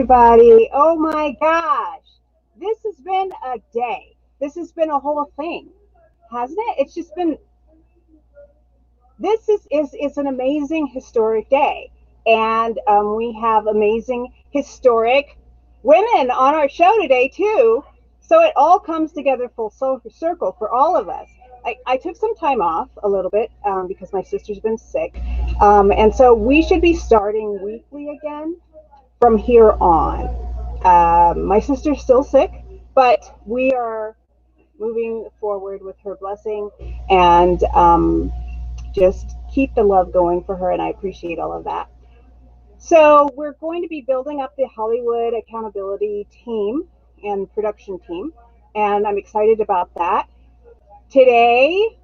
everybody. Oh my gosh. This has been a day. This has been a whole thing, hasn't it? It's just been, this is an amazing historic day. And we have amazing historic women on our show today too. So it all comes together full circle for all of us. I took some time off a little bit because my sister's been sick. And so we should be starting weekly again from here on. My sister's still sick, but we are moving forward with her blessing and just keep the love going for her. And I appreciate all of that. So we're going to be building up the Hollywood accountability team and production team. And I'm excited about that. Today,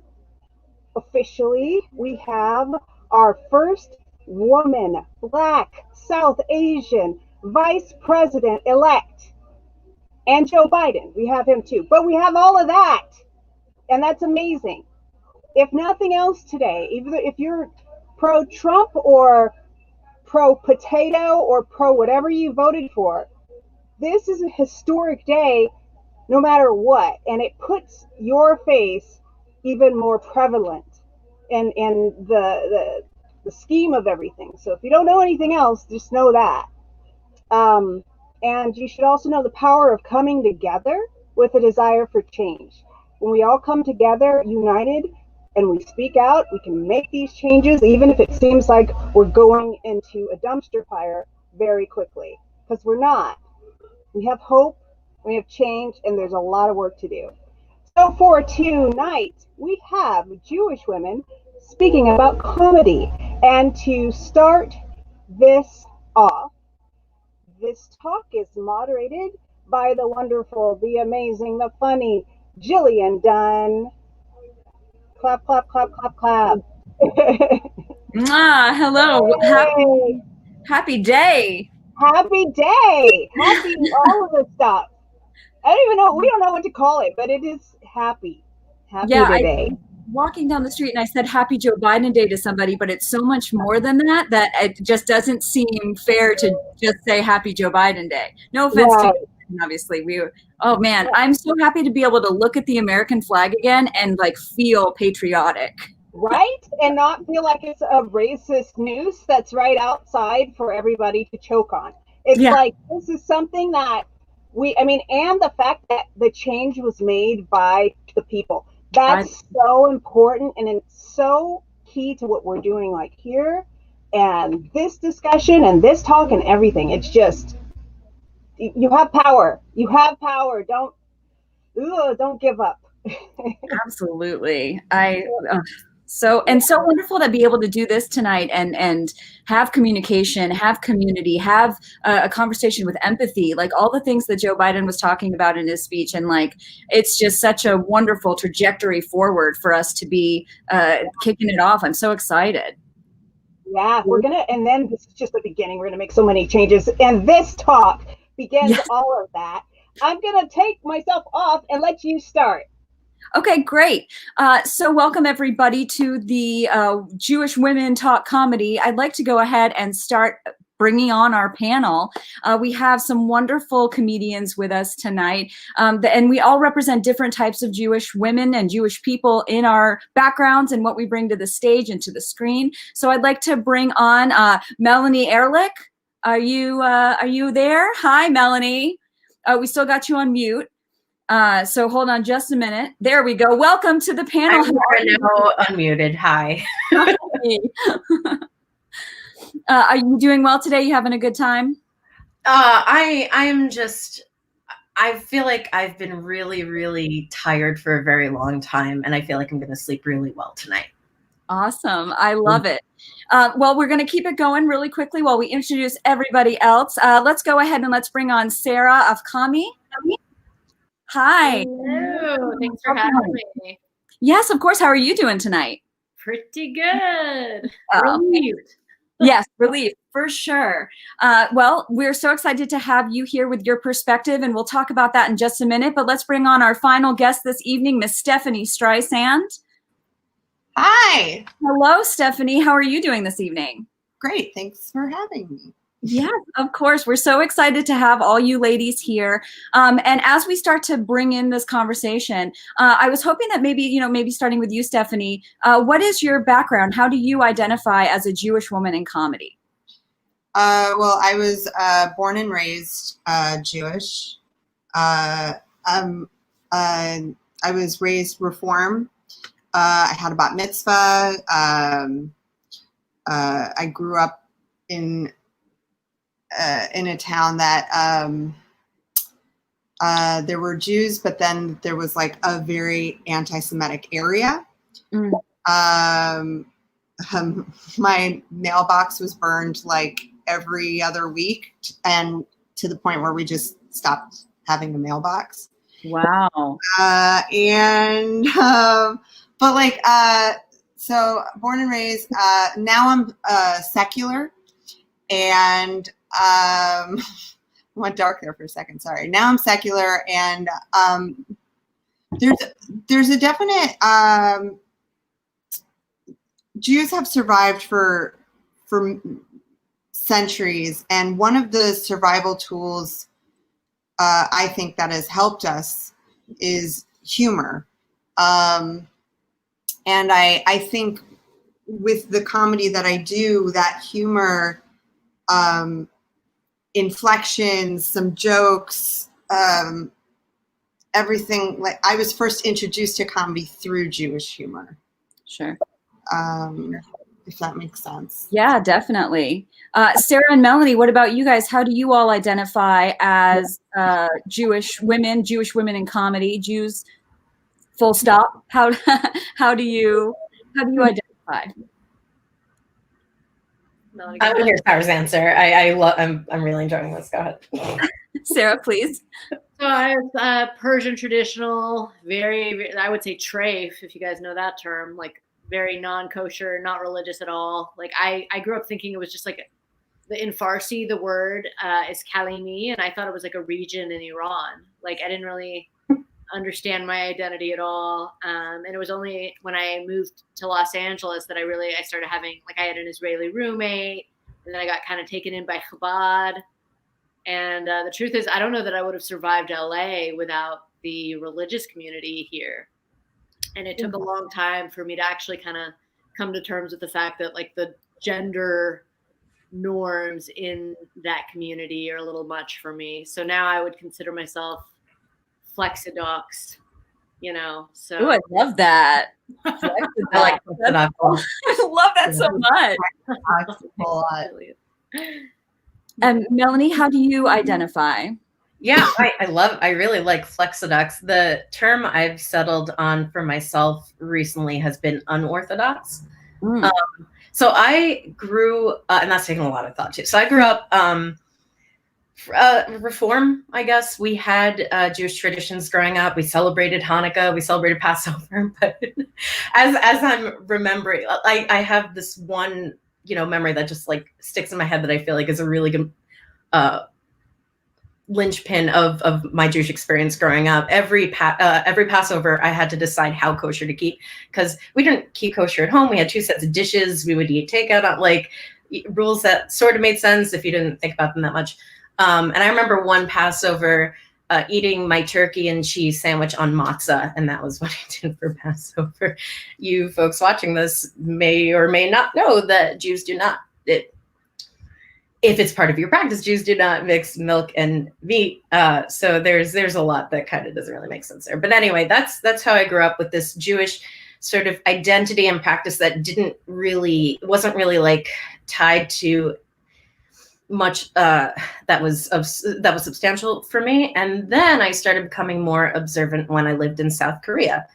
officially, we have our first woman, Black, South Asian, Vice President-elect, and Joe Biden. We have him too, but we have all of that, and that's amazing. If nothing else today, even if you're pro-Trump or pro-potato or pro whatever you voted for, this is a historic day no matter what, and it puts your face even more prevalent in the scheme of everything. So if you don't know anything else, just know that. And you should also know the power of coming together with a desire for change. When we all come together united and we speak out, we can make these changes, even if it seems like we're going into a dumpster fire very quickly, because we're not. We have hope, we have change, and there's a lot of work to do. So for tonight, we have Jewish women speaking about comedy. And to start this off, this talk is moderated by the wonderful, the amazing, the funny Jillian Dunn. Clap, clap, clap, clap, clap. Hello. Happy day. Happy day. Happy all of the stuff. I don't even know. We don't know what to call it, but it is happy. Happy day. Walking down the street and I said Happy Joe Biden Day to somebody, but it's so much more than that it just doesn't seem fair to just say Happy Joe Biden Day. No offense to obviously. Oh man, I'm so happy to be able to look at the American flag again and like feel patriotic. Right? And not feel like it's a racist noose that's right outside for everybody to choke on. It's like, this is something that and the fact that the change was made by the people. That's so important, and it's so key to what we're doing like here and this discussion and this talk and everything. It's just, you have power. You have power. Don't give up. Absolutely. So wonderful to be able to do this tonight and have communication, have community, have a conversation with empathy, like all the things that Joe Biden was talking about in his speech. And like, it's just such a wonderful trajectory forward for us to be kicking it off. I'm so excited. Yeah, and then this is just the beginning. We're going to make so many changes. And this talk begins all of that. I'm going to take myself off and let you start. Okay, great. So welcome everybody to the Jewish Women Talk Comedy. I'd like to go ahead and start bringing on our panel. We have some wonderful comedians with us tonight, and we all represent different types of Jewish women and Jewish people in our backgrounds and what we bring to the stage and to the screen. So I'd like to bring on Melanie Ehrlich. Are you there? Hi, Melanie. We still got you on mute. So hold on just a minute. There we go. Welcome to the panel. I'm now unmuted. Hi. Are you doing well today? You having a good time? I feel like I've been really, really tired for a very long time, and I feel like I'm going to sleep really well tonight. Awesome. I love it. Well, we're going to keep it going really quickly while we introduce everybody else. Let's go ahead and let's bring on Sarah Afkami. Hi. Hello. Thanks for having me. Yes, of course. How are you doing tonight? Pretty good. Relieved. Yes, relief for sure. Well, we're so excited to have you here with your perspective, and we'll talk about that in just a minute. But let's bring on our final guest this evening, Miss Stephanie Streisand. Hi. Hello, Stephanie. How are you doing this evening? Great. Thanks for having me. Yes, of course. We're so excited to have all you ladies here. And as we start to bring in this conversation, I was hoping that maybe starting with you, Stephanie, what is your background? How do you identify as a Jewish woman in comedy? Well, I was born and raised Jewish. I was raised Reform. I had a bat mitzvah. I grew up in a town that there were Jews, but then there was like a very anti-Semitic area. My mailbox was burned like every other week, and to the point where we just stopped having a mailbox. Wow. So born and raised, now I'm secular, and I went dark there for a second. Sorry. Now I'm secular, and there's a definite Jews have survived for centuries, and one of the survival tools I think that has helped us is humor. And I think with the comedy that I do, that humor, inflections, some jokes, everything. Like, I was first introduced to comedy through Jewish humor. Sure. If that makes sense. Yeah, definitely. Sarah and Melanie, what about you guys? How do you all identify as Jewish women in comedy? Jews, full stop. How do you identify? I want to hear Sarah's answer. I'm really enjoying this. Go ahead. Sarah, please. So I was Persian traditional, very, I would say treif, if you guys know that term, like very non-kosher, not religious at all. Like I grew up thinking it was just like in Farsi, the word is Kalimi, and I thought it was like a region in Iran. Like I didn't really understand my identity at all. And it was only when I moved to Los Angeles that I started having, like, I had an Israeli roommate, and then I got kind of taken in by Chabad. And the truth is, I don't know that I would have survived LA without the religious community here. And it took a long time for me to actually kind of come to terms with the fact that, like, the gender norms in that community are a little much for me. So now I would consider myself Flexidox, you know. So Oh, I love that. I like Flexidox. I love that so much. And Melanie, how do you identify? Yeah, I really like Flexidox. The term I've settled on for myself recently has been unorthodox. So I grew, and that's taking a lot of thought too. So I grew up Reform, I guess. We had Jewish traditions growing up. We celebrated Hanukkah. We celebrated Passover. But as I'm remembering, I have this one, memory that just like sticks in my head that I feel like is a really good linchpin of my Jewish experience growing up. Every Passover, I had to decide how kosher to keep, because we didn't keep kosher at home. We had 2 sets of dishes. We would eat takeout, like rules that sort of made sense if you didn't think about them that much. And I remember one Passover eating my turkey and cheese sandwich on matzah, and that was what I did for Passover. You folks watching this may or may not know that Jews do not, if it's part of your practice, Jews do not mix milk and meat. So there's a lot that kind of doesn't really make sense there. But anyway, that's how I grew up, with this Jewish sort of identity and practice that wasn't really like tied to much that was substantial for me. And then I started becoming more observant when I lived in South Korea,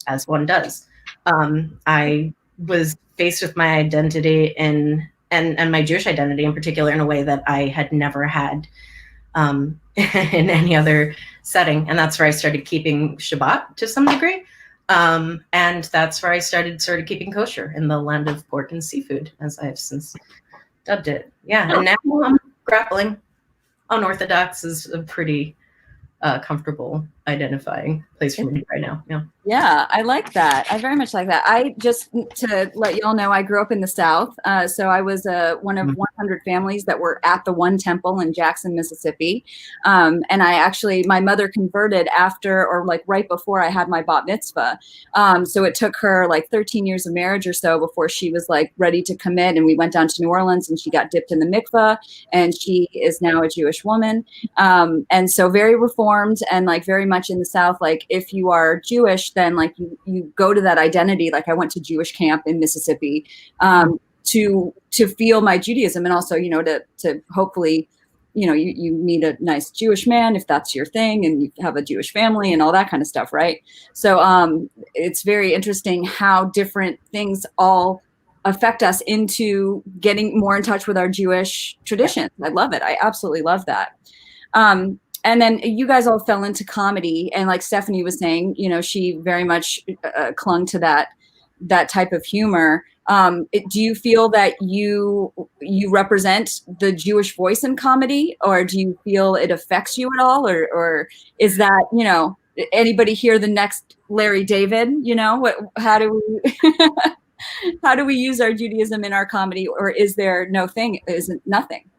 as one does. I was faced with my identity and my Jewish identity in particular in a way that I had never had in any other setting. And that's where I started keeping Shabbat to some degree. And that's where I started sort of keeping kosher in the land of pork and seafood, as I have since dubbed it. Yeah. And now I'm grappling. Unorthodox is a pretty comfortable identifying place for me right now. Yeah. Yeah, I like that. I very much like that. I just, to let y'all know, I grew up in the South. So I was one of 100 families that were at the one temple in Jackson, Mississippi. And I actually, my mother converted after, or like right before I had my bat mitzvah. So it took her like 13 years of marriage or so before she was like ready to commit. And we went down to New Orleans and she got dipped in the mikvah, and she is now a Jewish woman. And so very reformed, and like very much in the South, like if you are Jewish, then like you go to that identity. Like I went to Jewish camp in Mississippi to feel my Judaism, and also, you know, to hopefully, you know, you meet a nice Jewish man if that's your thing, and you have a Jewish family and all that kind of stuff, right? So it's very interesting how different things all affect us into getting more in touch with our Jewish traditions. I love it. I absolutely love that. And then you guys all fell into comedy, and like Stephanie was saying, you know, she very much clung to that type of humor. Do you feel that you represent the Jewish voice in comedy, or do you feel it affects you at all, or is that, you know, anybody here the next Larry David? You know, how do we use our Judaism in our comedy, or is there no thing? Isn't nothing?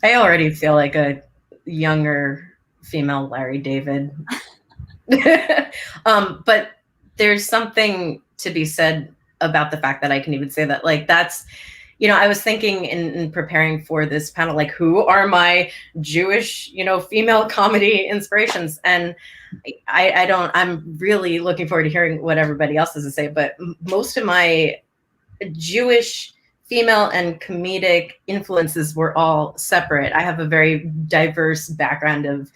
I already feel like a younger female Larry David. But there's something to be said about the fact that I can even say that. Like, that's, you know, I was thinking in preparing for this panel, like, who are my Jewish, you know, female comedy inspirations? And I'm really looking forward to hearing what everybody else has to say. But most of my Jewish female and comedic influences were all separate. I have a very diverse background of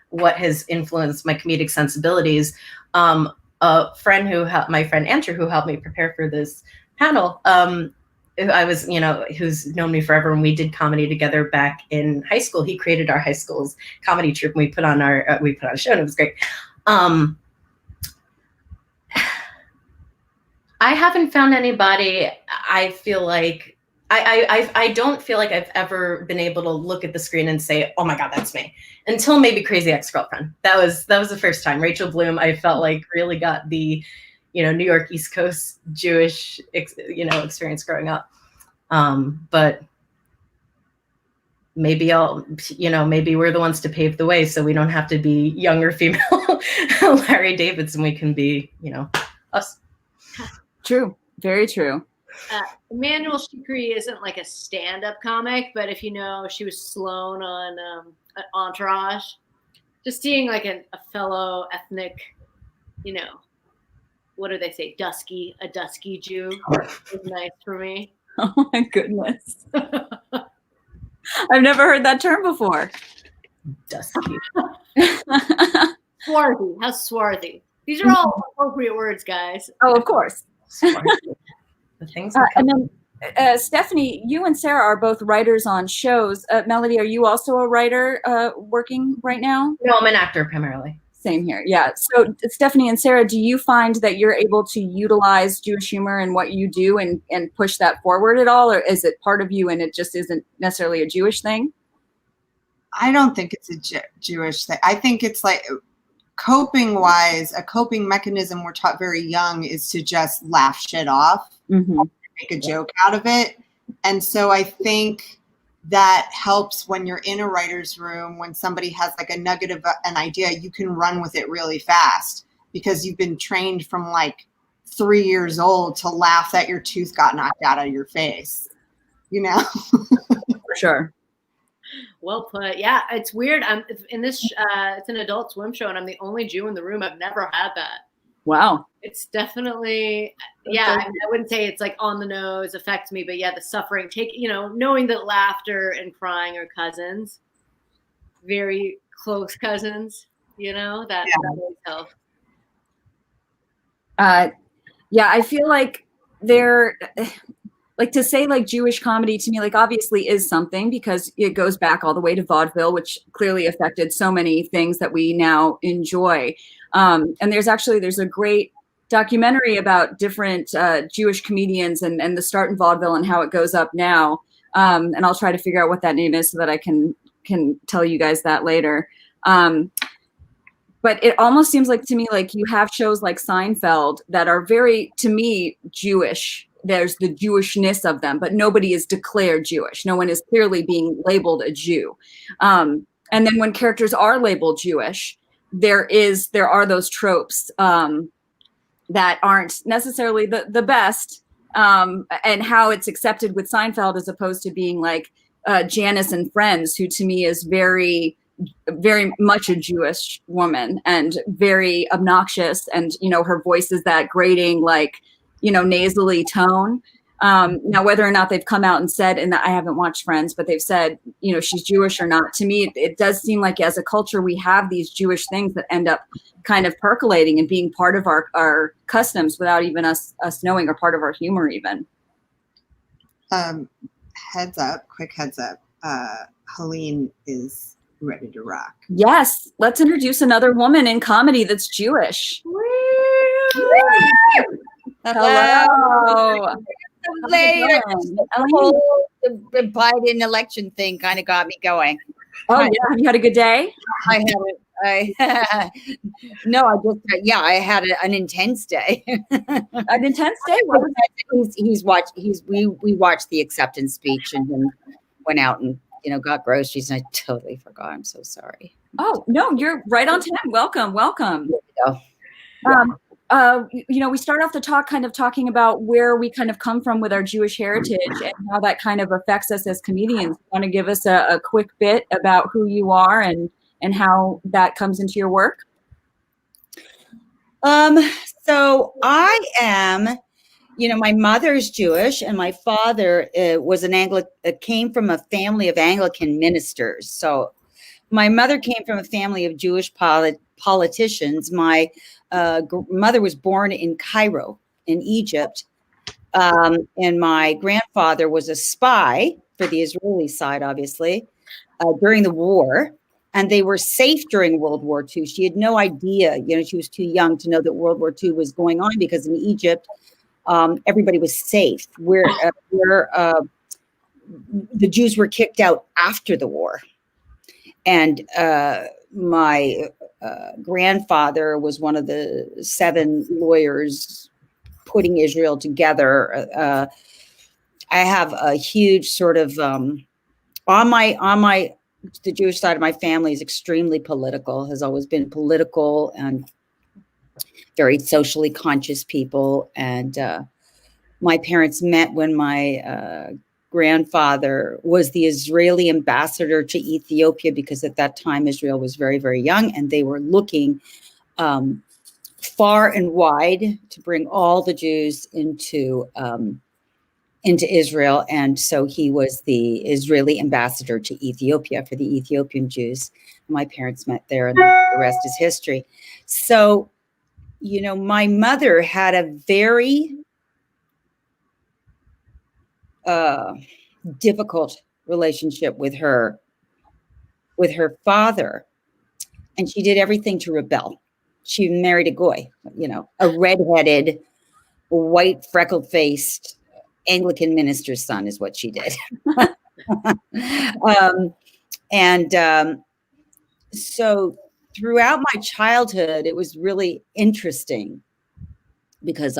what has influenced my comedic sensibilities. A friend my friend Andrew, who helped me prepare for this panel, I was, you know, who's known me forever, and we did comedy together back in high school. He created our high school's comedy troupe, and we put on a show, and it was great. I haven't found anybody. I feel like I don't feel like I've ever been able to look at the screen and say, "Oh my God, that's me," until maybe Crazy Ex-Girlfriend. That was the first time. Rachel Bloom, I felt like really got the, you know, New York East Coast Jewish, you know, experience growing up. But maybe maybe we're the ones to pave the way, so we don't have to be younger female Larry Davids, and we can be, you know, us. True. Very true. Emmanuel Shikri isn't like a stand-up comic, but if you know, she was Sloane on Entourage. Just seeing like a fellow ethnic, you know, what do they say, a dusky Jew was nice for me. Oh my goodness. I've never heard that term before. Dusky. Swarthy. How swarthy. These are all appropriate words, guys. Oh, of course. The things and then Stephanie, you and Sarah are both writers on shows. Melody, are you also a writer working right now? No, I'm an actor primarily. Same here. Yeah. So Stephanie and Sarah, do you find that you're able to utilize Jewish humor in what you do and push that forward at all? Or is it part of you and it just isn't necessarily a Jewish thing? I don't think it's a Jewish thing. I think it's like, coping wise, a coping mechanism we're taught very young is to just laugh shit off, make a joke out of it. And so I think that helps when you're in a writer's room, when somebody has like a nugget of an idea, you can run with it really fast because you've been trained from like 3 years old to laugh that your tooth got knocked out of your face, you know? For sure. Well put. Yeah, it's weird. In this. It's an Adult Swim show, and I'm the only Jew in the room. I've never had that. Wow. It's definitely, yeah. I wouldn't say it's like on the nose affects me, but yeah, the suffering. Knowing that laughter and crying are cousins, very close cousins. You know that always helps. Yeah, I feel like they're. Like to say like Jewish comedy to me, like obviously is something because it goes back all the way to vaudeville, which clearly affected so many things that we now enjoy. And there's a great documentary about different Jewish comedians and the start in vaudeville and how it goes up now. And I'll try to figure out what that name is so that I can can tell you guys that later. But it almost seems like to me like you have shows like Seinfeld that are very, to me, Jewish. There's the Jewishness of them, but nobody is declared Jewish. No one is clearly being labeled a Jew. And then when characters are labeled Jewish, there are those tropes that aren't necessarily the best, and how it's accepted with Seinfeld as opposed to being like Janice and Friends, who to me is very, very much a Jewish woman and very obnoxious. And, her voice is that grating, like, nasally tone. Now, whether or not they've come out and said, and I haven't watched Friends, but they've said, she's Jewish or not. To me, it does seem like as a culture, we have these Jewish things that end up kind of percolating and being part of our customs without even us knowing, or part of our humor even. Quick heads up. Helene is ready to rock. Yes. Let's introduce another woman in comedy that's Jewish. Woo! Hello. Later. The Biden election thing kind of got me going. Oh, yeah. Have you had a good day? I had an intense day. An intense day? We watched the acceptance speech and then went out and got groceries, and I totally forgot. I'm so sorry. Oh no, you're right on time. Welcome. There we go. We start off the talk kind of talking about where we kind of come from with our Jewish heritage and how that kind of affects us as comedians. You want to give us a quick bit about who you are and how that comes into your work? So I am, my mother's Jewish and my father was came from a family of Anglican ministers. So my mother came from a family of Jewish politicians. My mother was born in Cairo, in Egypt. And my grandfather was a spy for the Israeli side, obviously, during the war. And they were safe during World War II. She had no idea, she was too young to know that World War II was going on, because in Egypt, everybody was safe. Where the Jews were kicked out after the war. And my grandfather was one of the 7 lawyers putting Israel together. I have a huge sort of the Jewish side of my family is extremely political, has always been political and very socially conscious people. And my parents met when my grandfather was the Israeli ambassador to Ethiopia, because at that time Israel was very, very young, and they were looking far and wide to bring all the Jews into Israel. And so he was the Israeli ambassador to Ethiopia for the Ethiopian Jews. My parents met there, and the rest is history. So, my mother had a very difficult relationship with her father, and she did everything to rebel. She married a goy, a redheaded, white, freckled-faced Anglican minister's son is what she did. So throughout my childhood, it was really interesting, because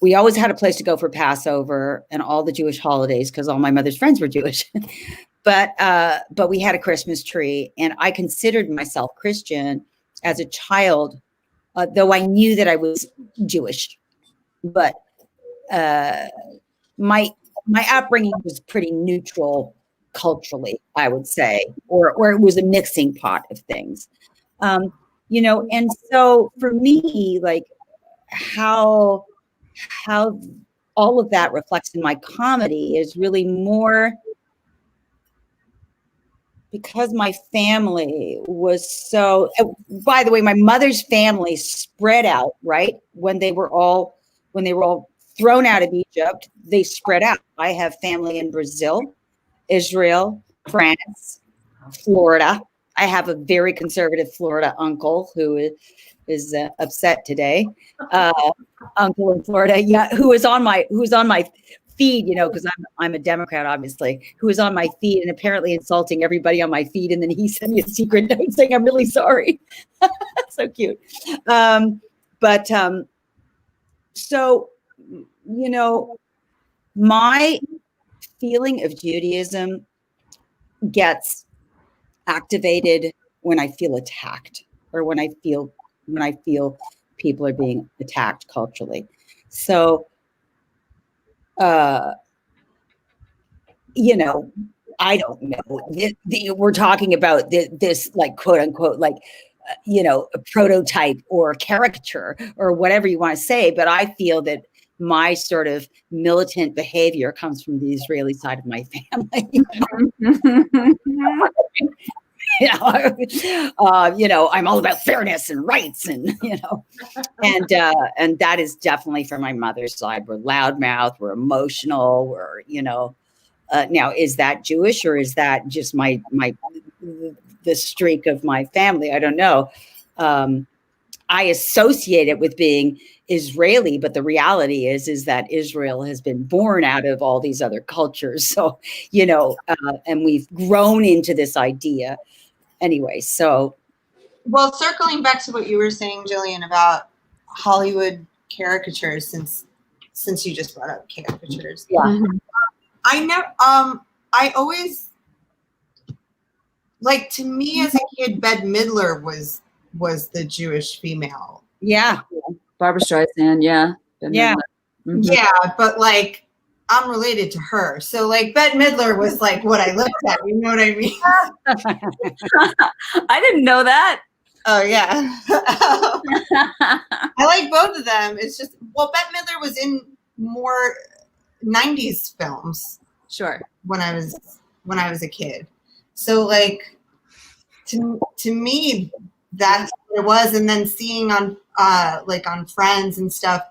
we always had a place to go for Passover and all the Jewish holidays, because all my mother's friends were Jewish. But we had a Christmas tree, and I considered myself Christian as a child, though I knew that I was Jewish. But my upbringing was pretty neutral culturally, I would say, or it was a mixing pot of things, and so for me, like how all of that reflects in my comedy is really more because my family was so, by the way, my mother's family spread out, right? When they were all thrown out of Egypt, they spread out. I have family in Brazil, Israel, France, Florida. I have a very conservative Florida uncle who is upset today. Uncle in Florida, yeah, who's on my feed, because I'm a Democrat, obviously, who was on my feed and apparently insulting everybody on my feed. And then he sent me a secret note saying, I'm really sorry. So cute. So, my feeling of Judaism gets activated when I feel attacked, or when I feel people are being attacked culturally. So, I don't know. We're talking about this like, quote unquote, like, a prototype or a caricature or whatever you want to say. But I feel that my sort of militant behavior comes from the Israeli side of my family. I'm all about fairness and rights, and and that is definitely from my mother's side. We're loudmouth, we're emotional, we're now, is that Jewish, or is that just the streak of my family? I don't know. I associate it with being Israeli, but the reality is that Israel has been born out of all these other cultures. So, and we've grown into this idea anyway. So, well, circling back to what you were saying, Jillian, about Hollywood caricatures, since you just brought up caricatures. Yeah. I always, like, to me as a kid, Bette Midler was the Jewish female. Yeah. Barbara Streisand. Yeah. Yeah. Mm-hmm. Yeah. But like, I'm related to her. So like, Bette Midler was like what I looked at. You know what I mean? I didn't know that. Oh yeah. I like both of them. It's just, well, Bette Midler was in more 90s films. Sure. When I was a kid. So like, to me, that's what it was. And then seeing on on Friends and stuff,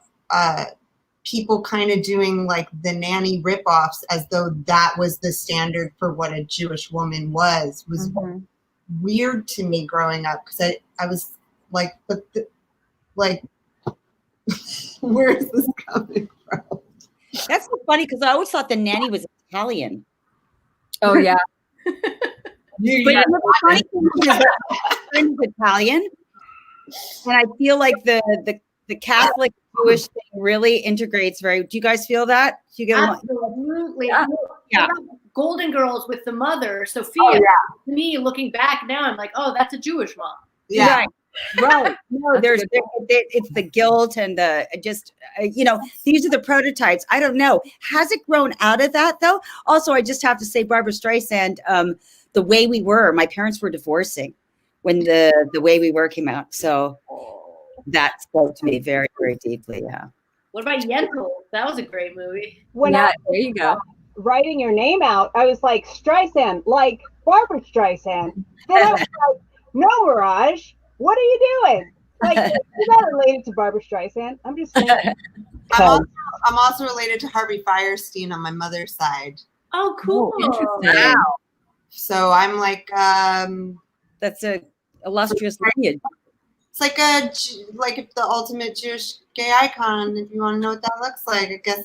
people kind of doing like the nanny ripoffs as though that was the standard for what a Jewish woman was weird to me growing up, because I was like, but where is this coming from? That's so funny, because I always thought the nanny was Italian. Oh yeah. But the funny thing is that I'm Italian, and I feel like the Catholic Jewish thing really integrates very. Do you guys feel that? Do you get absolutely? Yeah. Golden Girls with the mother, Sophia. Oh, yeah. To me, looking back now, I'm like, oh, that's a Jewish mom. Yeah. Right. No, it's the guilt and the just, these are the prototypes. I don't know. Has it grown out of that though? Also, I just have to say, Barbara Streisand, The Way We Were, my parents were divorcing when the Way We Were came out. So that spoke to me very, very deeply. Yeah. What about Yentl? That was a great movie. There you go. Writing your name out, I was like, Streisand, like Barbara Streisand. Then I was like, no, Mirage, what are you doing? Like, you're not related to Barbara Streisand. I'm just saying. I'm also related to Harvey Fierstein on my mother's side. Oh, cool. Interesting. Wow. So I'm like, That's a illustrious lineage. it's like the ultimate Jewish gay icon. If you want to know what that looks like, I guess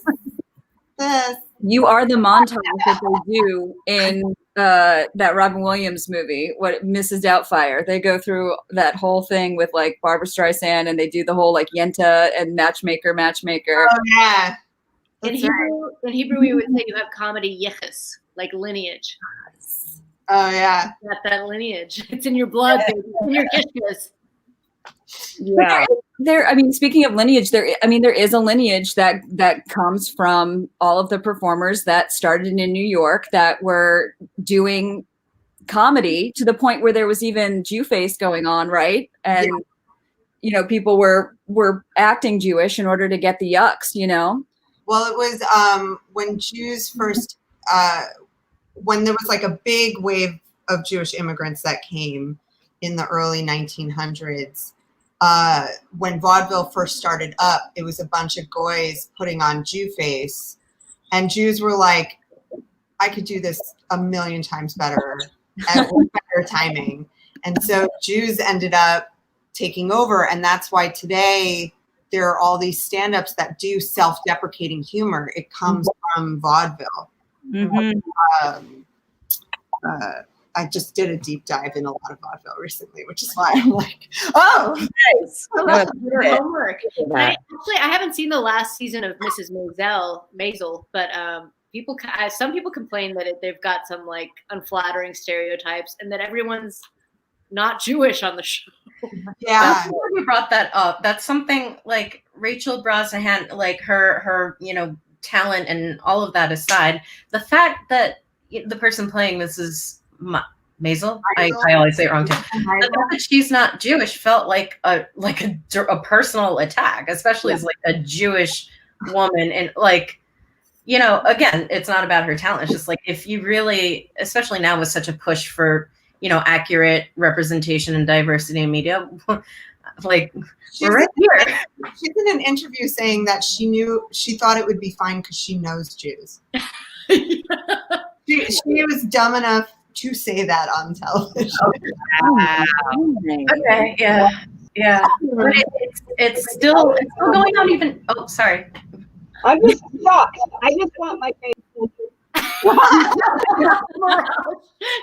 this. You are the montage that they do in that Robin Williams movie, what Mrs. Doubtfire. They go through that whole thing with like Barbara Streisand, and they do the whole like Yenta and matchmaker. Oh yeah. In Hebrew, we would say you have comedy yichus, like lineage. Oh yeah. Got that lineage. It's in your blood. Baby. It's in your kishkas. Yeah. I mean, speaking of lineage, there is a lineage that comes from all of the performers that started in New York that were doing comedy to the point where there was even Jew face going on, right? And people were acting Jewish in order to get the yucks, Well, it was when Jews first, when there was like a big wave of Jewish immigrants that came in the early 1900s. When vaudeville first started up, it was a bunch of goys putting on Jew face, and Jews were like, I could do this a million times better and with better timing. And so Jews ended up taking over, and that's why today there are all these stand-ups that do self-deprecating humor. It comes from vaudeville. I just did a deep dive in a lot of vaudeville recently, which is why I'm like, oh, Nice. That's your homework. I haven't seen the last season of Mrs. Maisel, but some people complain that they've got some like unflattering stereotypes, and that everyone's not Jewish on the show. Yeah. You brought that up. That's something like Rachel Brosnahan, like her talent and all of that aside, the fact that the person playing Mrs. Maisel, I always say it wrong too. The fact that she's not Jewish felt like a personal attack, especially as like a Jewish woman. And like, again, it's not about her talent. It's just like, if you really, especially now with such a push for, accurate representation and diversity in media, like we're right here. She's in an interview saying that she thought it would be fine because she knows Jews. She was dumb enough to say that on television. Okay, yeah. But it's still going on. Even sorry. I'm just shocked. I just want my face.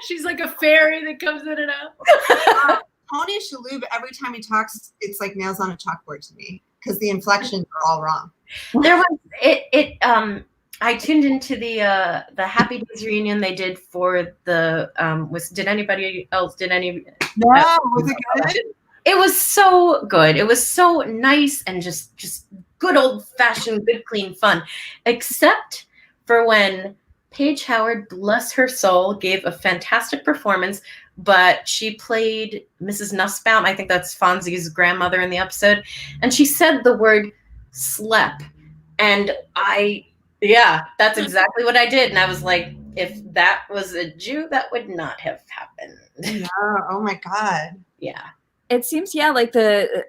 She's like a fairy that comes in and out. Tony Shalhoub, every time he talks, it's like nails on a chalkboard to me because the inflections are all wrong. There was I tuned into the Happy Days reunion they did for the did anybody else No, was it good? It was so good. It was so nice and just good old fashioned, good clean fun, except for when Paige Howard, bless her soul, gave a fantastic performance, but she played Mrs. Nussbaum. I think that's Fonzie's grandmother in the episode. And she said the word slep. And that's exactly what I did. And I was like, if that was a Jew, that would not have happened. Yeah. Oh my God. Yeah. It seems, like the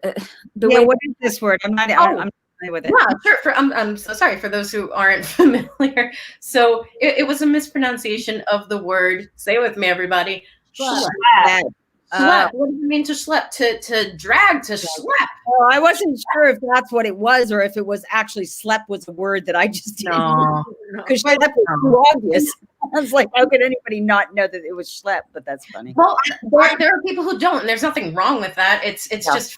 way. What is this word? I'm not familiar with it. Yeah, sure. I'm so sorry for those who aren't familiar. So it was a mispronunciation of the word. Say it with me, everybody. Schlep. What does it mean to schlep? To drag, to schlep. Well, I wasn't sure if that's what it was, or if it was actually "slep" was a word that I just didn't know. Because schlep was too obvious. I was like, how could anybody not know that it was schlep? But that's funny. Well, there are people who don't, and there's nothing wrong with that. It's just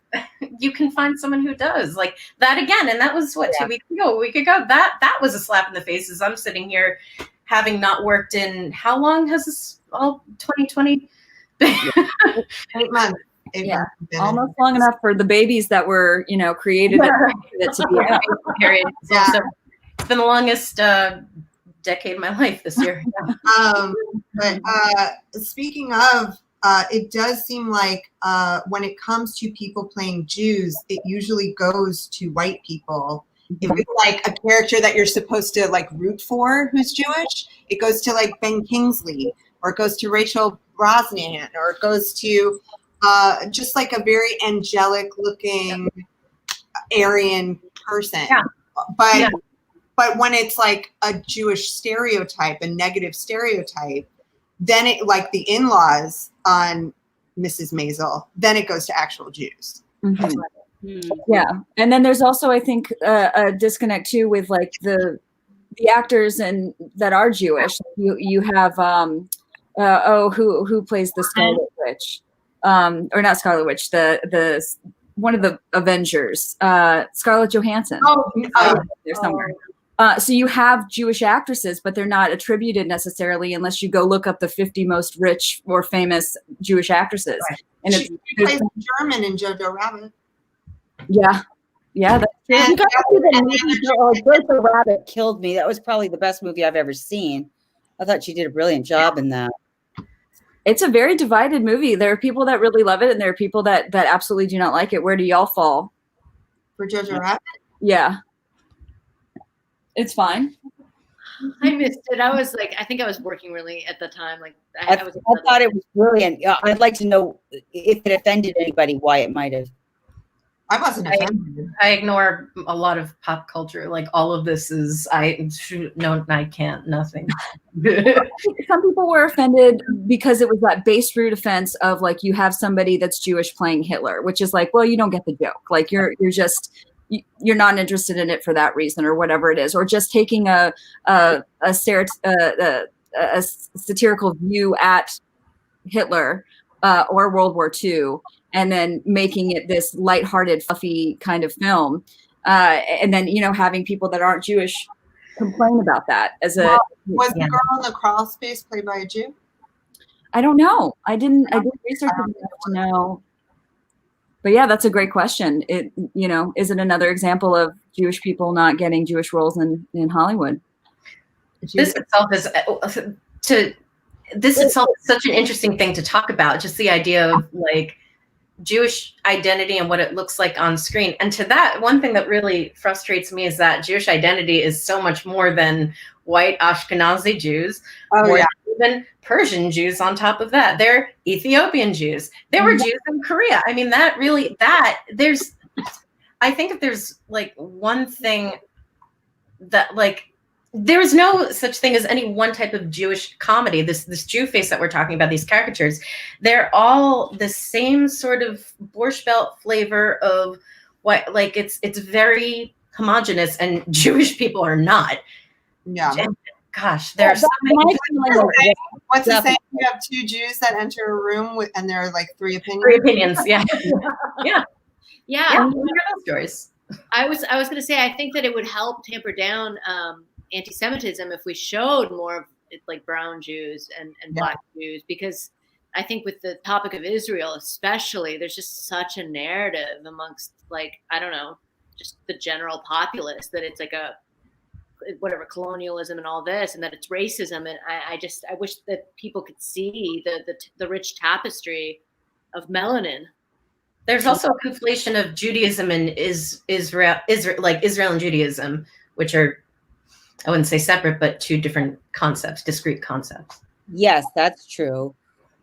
you can find someone who does like that again. And that was 2 weeks ago, a week ago. That was a slap in the face. As I'm sitting here, having not worked in how long has this all 2020? 8 months. Almost long enough for the babies that were, created to be out. Period. So it's been the longest decade of my life this year. But speaking of, it does seem like when it comes to people playing Jews, it usually goes to white people. If it's like a character that you're supposed to like root for who's Jewish, it goes to like Ben Kingsley, or it goes to Rachel Brosnahan, or it goes to just like a very angelic looking Aryan person. Yeah. But when it's like a Jewish stereotype, a negative stereotype, then it like the in-laws on Mrs. Maisel, then it goes to actual Jews. Mm-hmm. Yeah. And then there's also, I think, a disconnect too with like the actors and that are Jewish. You have who plays the Scarlet Witch? Or not Scarlet Witch, the one of the Avengers, Scarlett Johansson. There's somewhere. So you have Jewish actresses, but they're not attributed necessarily unless you go look up the 50 most rich or famous Jewish actresses. Right. And she plays German in Jojo Rabbit. Yeah. Yeah. Jojo Rabbit killed me. That was probably the best movie I've ever seen. I thought she did a brilliant job in that. It's a very divided movie. There are people that really love it, and there are people that absolutely do not like it. Where do y'all fall? For Jojo Rabbit? Yeah. It's fine. I missed it. I was like, I think I was working really at the time. Like I thought it was brilliant. I'd like to know if it offended anybody, why it might have. I wasn't offended. I ignore a lot of pop culture. Like all of this is, I can't, nothing. Some people were offended because it was that base root offense of like, you have somebody that's Jewish playing Hitler, which is like, well, you don't get the joke. Like you're just you're not interested in it for that reason or whatever it is, or just taking a satirical view at Hitler or World War II, and then making it this lighthearted, fluffy kind of film. And then, having people that aren't Jewish complain about that as a. Was the girl in the crawl space played by a Jew? I don't know. I didn't research enough to know. But yeah, that's a great question. It, is it another example of Jewish people not getting Jewish roles in Hollywood? This itself is such an interesting thing to talk about. Just the idea of like Jewish identity and what it looks like on screen. And to that, one thing that really frustrates me is that Jewish identity is so much more than white Ashkenazi Jews, or even Persian Jews on top of that. They're Ethiopian Jews. There were Jews in Korea. I mean, I think if there's like one thing that like, there is no such thing as any one type of Jewish comedy. This Jew face that we're talking about, these caricatures, they're all the same sort of Borscht Belt flavor of what, like it's very homogenous, and Jewish people are not. Yeah. And, gosh, there's so many. What's the saying? You have two Jews that enter a room and there are like three opinions. Three opinions, yeah. Yeah. Yeah. What are those stories? I was going to say, I think that it would help tamper down anti-Semitism if we showed more of it, like brown Jews and Black Jews, because I think with the topic of Israel especially, there's just such a narrative amongst, like, I don't know, just the general populace that it's like a whatever colonialism and all this, and that it's racism. And I wish that people could see the rich tapestry of melanin. There's also a conflation of Judaism and Israel, like Israel and Judaism, which are, I wouldn't say separate, but two different concepts, discrete concepts. Yes, that's true.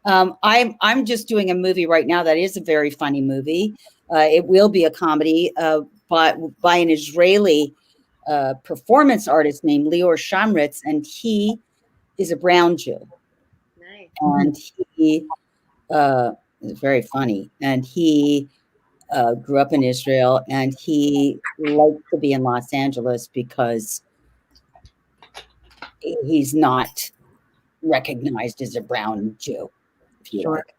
I'm just doing a movie right now that is a very funny movie. It will be a comedy by an Israeli performance artist named Lior Shamritz, and he is a brown Jew. Nice. And he is very funny. And he grew up in Israel, and he likes to be in Los Angeles because he's not recognized as a brown Jew, if you like.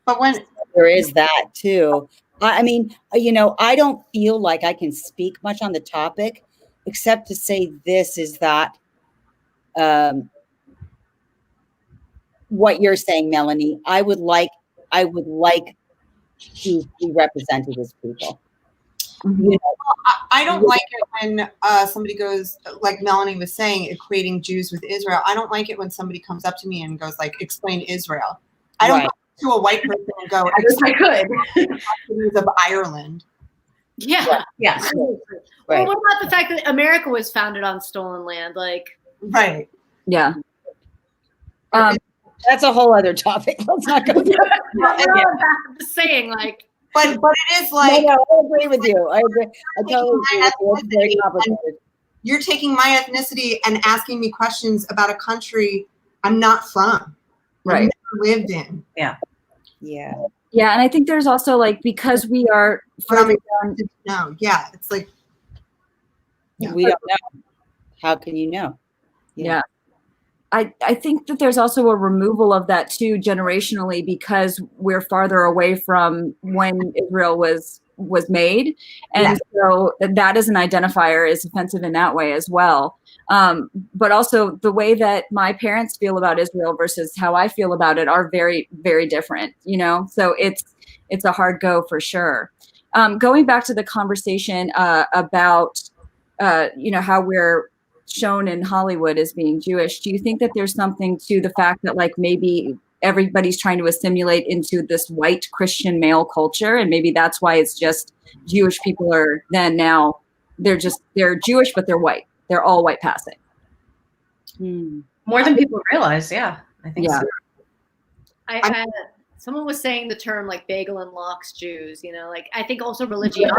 But when there is that too. I mean, I don't feel like I can speak much on the topic, except to say this is that what you're saying, Melanie, I would like to be represented as people. Mm-hmm. I don't like it when somebody goes, like Melanie was saying, equating Jews with Israel. I don't like it when somebody comes up to me and goes like, explain Israel. I don't go to a white person and go, I wish I could. of Ireland. Yeah. Yeah. Well, what about the fact that America was founded on stolen land? Like, right. Yeah. That's a whole other topic. Let's not go there. I'm just saying, like. But it is like. No, I agree with you. I agree. I totally agree. It's very complicated. You're taking my ethnicity and asking me questions about a country I'm not from. Right. I've never lived in. Yeah. Yeah, and I think there's also like, because we are further down. No, yeah, it's like. Yeah. We don't know. How can you know? Yeah. I think that there's also a removal of that too generationally, because we're farther away from when Israel was made. And so that as an identifier is offensive in that way as well. But also the way that my parents feel about Israel versus how I feel about it are very, very different, so it's a hard go for sure. Going back to the conversation about, how we're shown in Hollywood as being Jewish, do you think that there's something to the fact that like maybe everybody's trying to assimilate into this white Christian male culture, and maybe that's why it's just Jewish people are then now they're Jewish, but they're white. They're all white passing. More than people realize. Yeah, I think so. Someone was saying the term like bagel and lox Jews, like I think also religiosity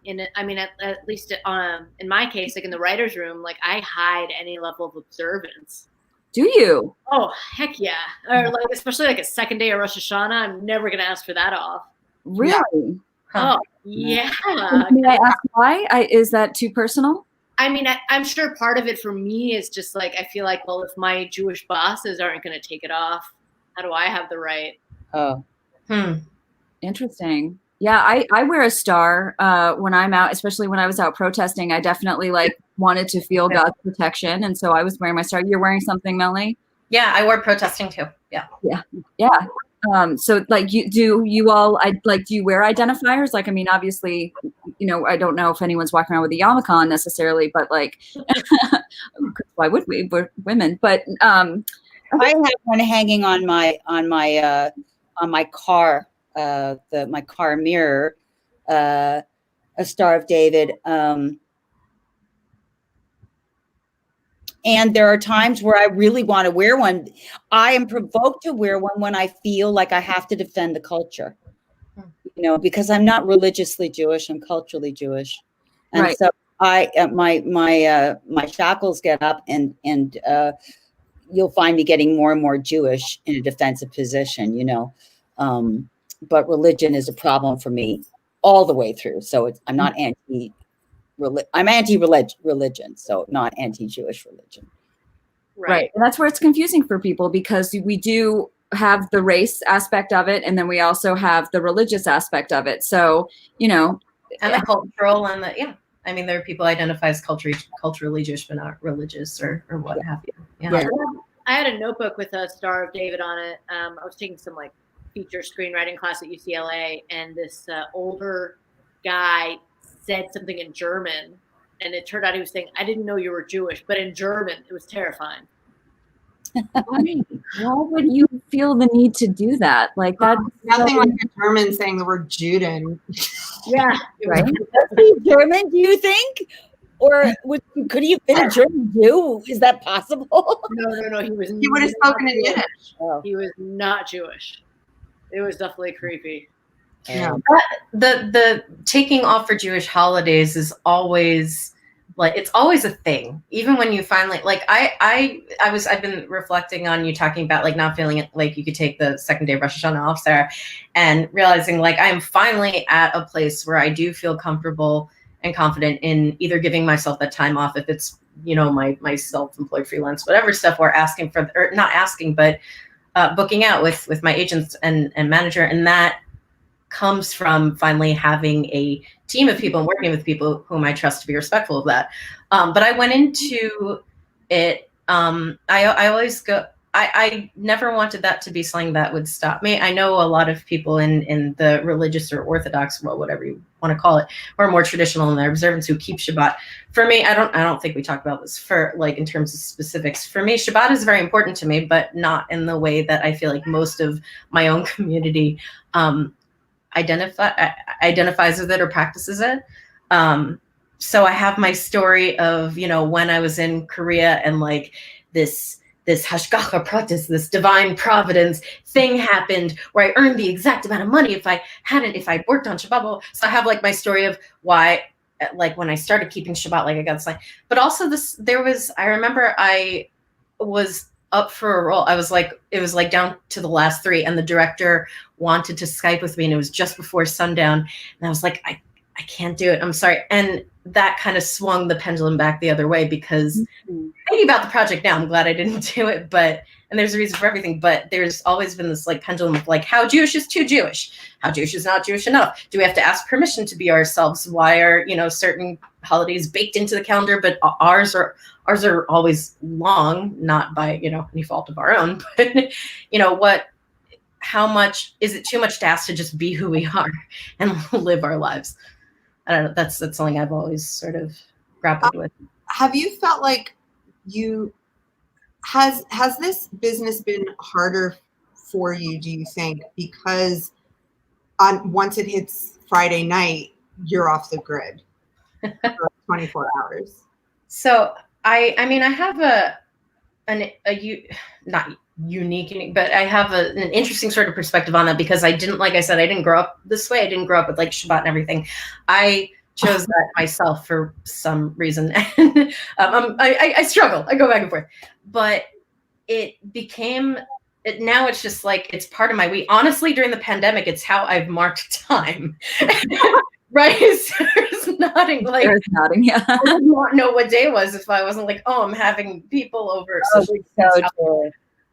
at least in my case, like in the writer's room, like I hide any level of observance. Do you? Oh, heck yeah. Or like, especially like a second day of Rosh Hashanah, I'm never going to ask for that off. Really? Huh. Oh, yeah. May I ask why? Is that too personal? I mean, I'm sure part of it for me is just like, I feel like, well, if my Jewish bosses aren't going to take it off, how do I have the right? Oh, Interesting. Yeah, I wear a star when I'm out, especially when I was out protesting. I definitely like wanted to feel God's protection, and so I was wearing my star. You're wearing something, Melanie? Yeah, I wore protesting too. Yeah. Yeah. So like do you wear identifiers? Like, I mean, obviously, I don't know if anyone's walking around with a yarmulke necessarily, but like, why would we? We're women, but I have one hanging on my car, my car mirror, a Star of David. And there are times where I really want to wear one. I am provoked to wear one when I feel like I have to defend the culture, because I'm not religiously Jewish, I'm culturally Jewish. And right. So my shackles get up and you'll find me getting more and more Jewish in a defensive position, but religion is a problem for me all the way through. So I'm not I'm anti-religion, so not anti-Jewish religion. Right. And that's where it's confusing for people, because we do have the race aspect of it, and then we also have the religious aspect of it. So, and the cultural and I mean, there are people who identify as culturally Jewish, but not religious or what have you. Yeah. I had a notebook with a Star of David on it. I was taking some like feature screenwriting class at UCLA, and this older guy said something in German, and it turned out he was saying, "I didn't know you were Jewish," but in German. It was terrifying. Why would you feel the need to do that? Like that? Nothing like a German saying the word Juden. Yeah, right. German, do you think? Or could he have been a German Jew? Is that possible? No. He would have spoken in Yiddish. Oh. He was not Jewish. It was definitely creepy. Yeah. The taking off for Jewish holidays is always like, it's always a thing. Even when you finally I've been reflecting on you talking about like not feeling it like you could take the second day of Rosh Hashanah off, Sarah, and realizing like I am finally at a place where I do feel comfortable and confident in either giving myself that time off, if it's my self-employed freelance, whatever stuff, or asking for, or not asking, but booking out with my agents and manager, and that comes from finally having a team of people and working with people whom I trust to be respectful of that. But I went into it. I always go. I never wanted that to be something that would stop me. I know a lot of people in the religious or Orthodox, well, whatever you want to call it, or more traditional in their observance, who keep Shabbat. For me, I don't think we talked about this for like in terms of specifics. For me, Shabbat is very important to me, but not in the way that I feel like most of my own community identifies with it or practices it. So I have my story of, when I was in Korea and like this hashgacha pratis, this divine providence thing happened where I earned the exact amount of money if I worked on Shabbat. So I have like my story of why, like when I started keeping Shabbat, like I got this, like, but also I remember I was up for a role. It was like down to the last 3, and the director wanted to Skype with me, and it was just before sundown. And I was like, I can't do it. I'm sorry. And that kind of swung the pendulum back the other way, because thinking about the project now, I'm glad I didn't do it, and there's a reason for everything, but there's always been this like pendulum of like, how Jewish is too Jewish? How Jewish is not Jewish enough? Do we have to ask permission to be ourselves? Why are, certain holidays baked into the calendar, but ours are always long, not by, any fault of our own, but how much is it too much to ask to just be who we are and live our lives? I don't know. That's something I've always sort of grappled with. Have you felt like has this business been harder for you, do you think? Because once it hits Friday night, you're off the grid for 24 hours. So I mean, I have not unique, but I have an interesting sort of perspective on that, because I didn't grow up this way. I didn't grow up with like Shabbat and everything. I chose that myself for some reason. I struggle. I go back and forth, but it became now it's just like, it's part of my week. Honestly, during the pandemic, it's how I've marked time. Right? Sarah's nodding. Like, Sarah's nodding, yeah. I would not know what day it was if I wasn't like, oh, I'm having people over. So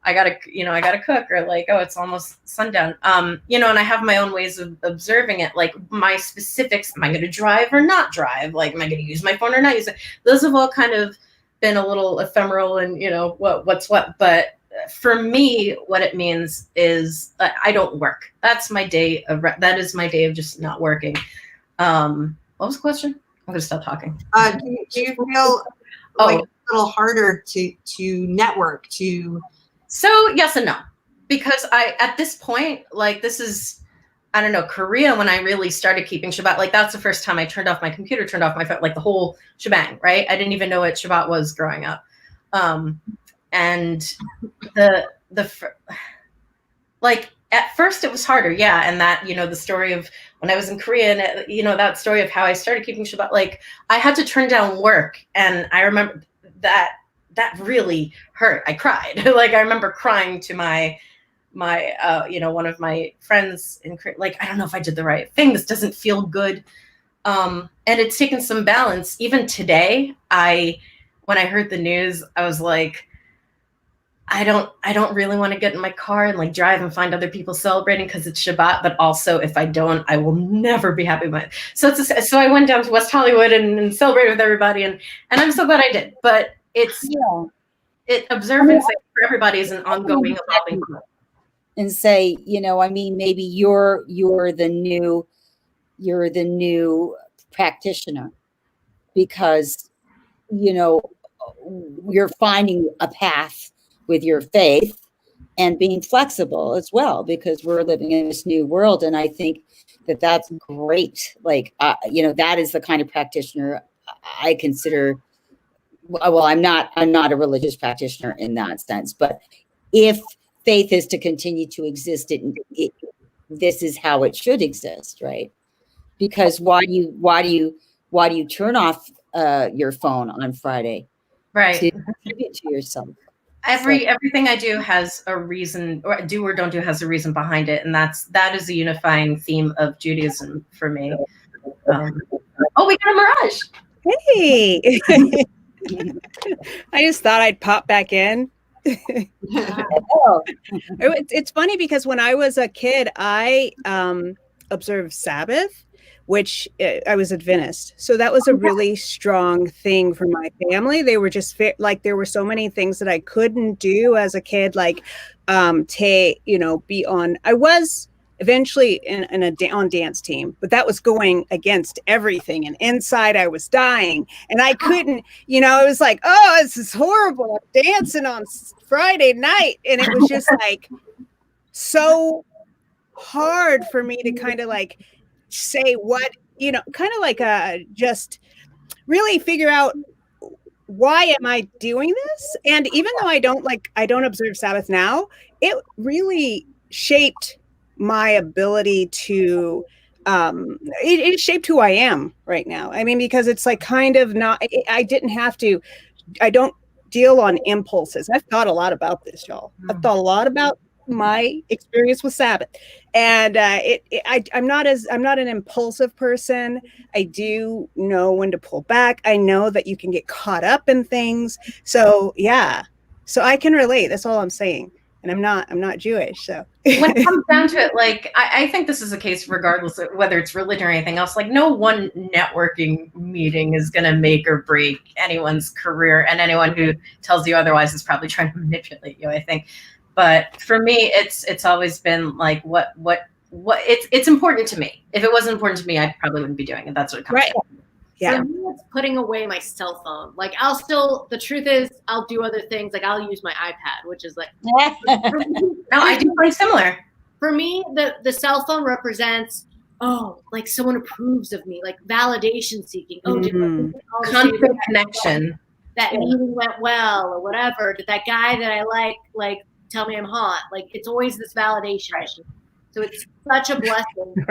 I gotta cook, or like, oh, it's almost sundown. And I have my own ways of observing it, like my specifics. Am I going to drive or not drive? Like, am I going to use my phone or not use it? Those have all kind of been a little ephemeral, and what's what. But for me, what it means is I don't work. That's my day of that is my day of just not working. What was the question? I'm gonna stop talking. Do you feel like it's a little harder to network to? So yes and no, because at this point, like, this is, I don't know, Korea, when I really started keeping Shabbat, like, that's the first time I turned off my computer, turned off my phone, like the whole shebang, right? I didn't even know what Shabbat was growing up. And like, at first it was harder. Yeah. And that, the story of when I was in Korea, and that story of how I started keeping Shabbat, like, I had to turn down work. And I remember that really hurt. I cried. Like, I remember crying to my one of my friends in Korea, like, I don't know if I did the right thing. This doesn't feel good. And it's taken some balance. Even today, when I heard the news, I was like, I don't really want to get in my car and like drive and find other people celebrating because it's Shabbat. But also, if I don't, I will never be happy with it. So I went down to West Hollywood and celebrated with everybody, and I'm so glad I did. But observance for everybody is an ongoing, evolving process. And say, maybe you're the new practitioner, because you're finding a path with your faith and being flexible as well, because we're living in this new world. And I think that's great. Like, that is the kind of practitioner I consider. Well, I'm not a religious practitioner in that sense, but if faith is to continue to exist, this is how it should exist, right? Because why do you turn off your phone on Friday? Right. To contribute to yourself. Everything I do has a reason, or do or don't do has a reason behind it, and that is a unifying theme of Judaism for me. We got a Mirage. Hey. I just thought I'd pop back in. It's funny because when I was a kid, I observed Sabbath, which I was Adventist. So that was a really strong thing for my family. They were just like, there were so many things that I couldn't do as a kid, like be on. I was eventually on dance team, but that was going against everything. And inside I was dying, and I couldn't, it was like, oh, this is horrible. I'm dancing on Friday night. And it was just like so hard for me to kind of like say what, kind of like just really figure out, why am I doing this? And even though I don't observe Sabbath now, it really shaped my ability to it shaped who I am right now. I mean, because it's like kind of not, I don't deal on impulses. I've thought a lot about this, y'all. I've thought a lot about my experience with Sabbath, and I'm not an impulsive person. I do know when to pull back. I know that you can get caught up in things. So I can relate. That's all I'm saying. And I'm not Jewish. So when it comes down to it, like, I think this is a case regardless of whether it's religion or anything else. Like, no one networking meeting is going to make or break anyone's career, and anyone who tells you otherwise is probably trying to manipulate you, I think. But for me, it's always been like, what it's important to me. If it wasn't important to me, I probably wouldn't be doing it. That's what it comes to. Yeah. For me, it's putting away my cell phone. Like, the truth is, I'll do other things. Like, I'll use my iPad, which is like, no, I do something similar. For me, the cell phone represents, like someone approves of me, like validation seeking. Constant connection. That meeting went well, or whatever. Did that guy that I like tell me I'm hot? Like, it's always this validation. Right. So it's such a blessing to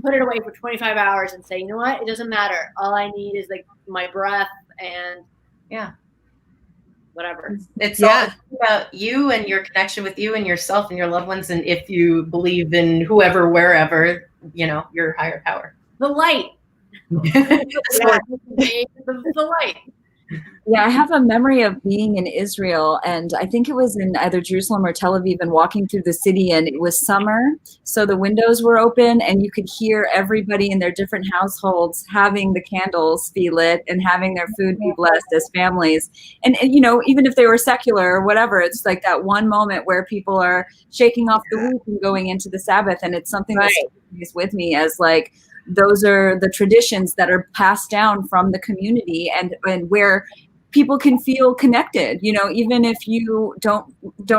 put it away for 25 hours and say, you know what? It doesn't matter. All I need is like my breath, and whatever. It's all about you and your connection with you and yourself and your loved ones. And if you believe in whoever, wherever, your higher power. The light. The light. Yeah, I have a memory of being in Israel, and I think it was in either Jerusalem or Tel Aviv, and walking through the city, and it was summer, so the windows were open, and you could hear everybody in their different households having the candles be lit and having their food be blessed as families. And even if they were secular or whatever, it's like that one moment where people are shaking off the week and going into the Sabbath, and it's something that stays with me as like, those are the traditions that are passed down from the community, and where people can feel connected. Even if you don't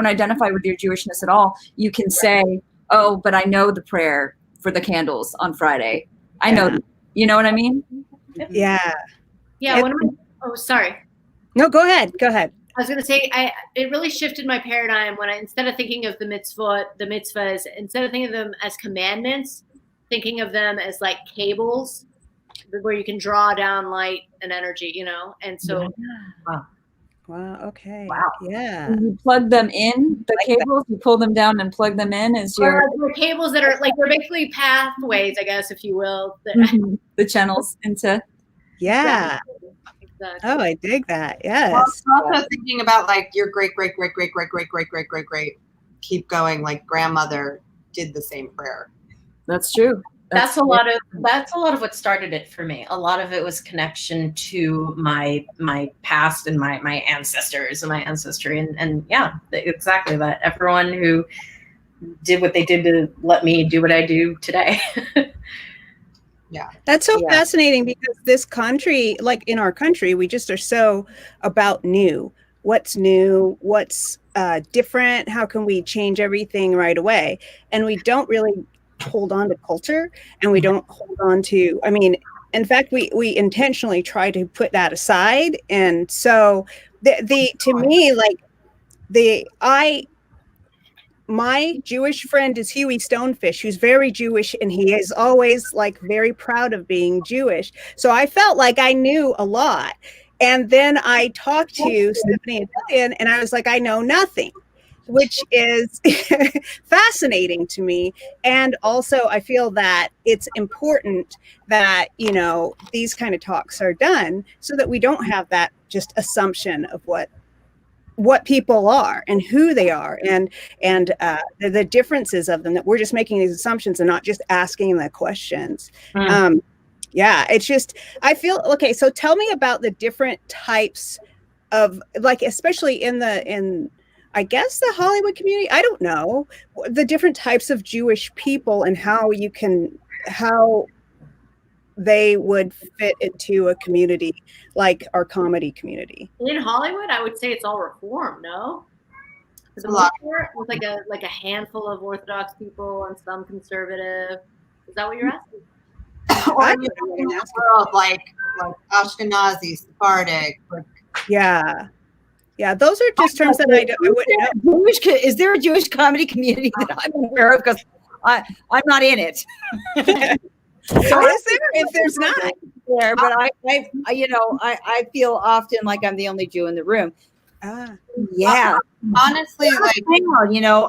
identify with your Jewishness at all, you can say, "Oh, but I know the prayer for the candles on Friday. I know." You know what I mean? Yeah. Yeah. Sorry. No, go ahead. I was going to say, it really shifted my paradigm when instead of thinking of the mitzvahs, instead of thinking of them as commandments, thinking of them as like cables where you can draw down light and energy, and so. Wow. Okay. Wow. Yeah. And you plug them in the cables. You pull them down and plug them in as your the cables that are like, they're basically pathways, I guess, if you will. The channels into. Yeah. Exactly. Oh, I dig that. Yes. Well, I'm also thinking about like your great keep going, like grandmother did the same prayer. That's true. That's a lot of what started it for me. A lot of it was connection to my past and my ancestors and my ancestry, and yeah, exactly that. Everyone who did what they did to let me do what I do today. Yeah, that's so fascinating, because this country, like in our country, we just are so about what's new, what's different, how can we change everything right away, and we don't really hold on to culture, and we don't hold on to, in fact, we intentionally try to put that aside. And so to me, like my Jewish friend is Huey Stonefish, who's very Jewish, and he is always like very proud of being Jewish. So I felt like I knew a lot. And then I talked to Stephanie and Jillian, and I was like, I know nothing, which is fascinating to me. And also I feel that it's important that, these kind of talks are done so that we don't have that just assumption of what people are and who they are, and the differences of them, that we're just making these assumptions and not just asking the questions. It's just, I feel, okay, so tell me about the different types of, like, especially in I guess the Hollywood community, I don't know, the different types of Jewish people and how they would fit into a community like our comedy community. In Hollywood, I would say it's all Reform, no? It's like a handful of Orthodox people and some conservative. Is that what you're asking? Or in the world, like Ashkenazi, Sephardic. Yeah, those are just terms that I wouldn't know. Is there a Jewish comedy community that I'm aware of? Because I'm not in it. So is there? If there's not there, but I feel often like I'm the only Jew in the room. Yeah, honestly, like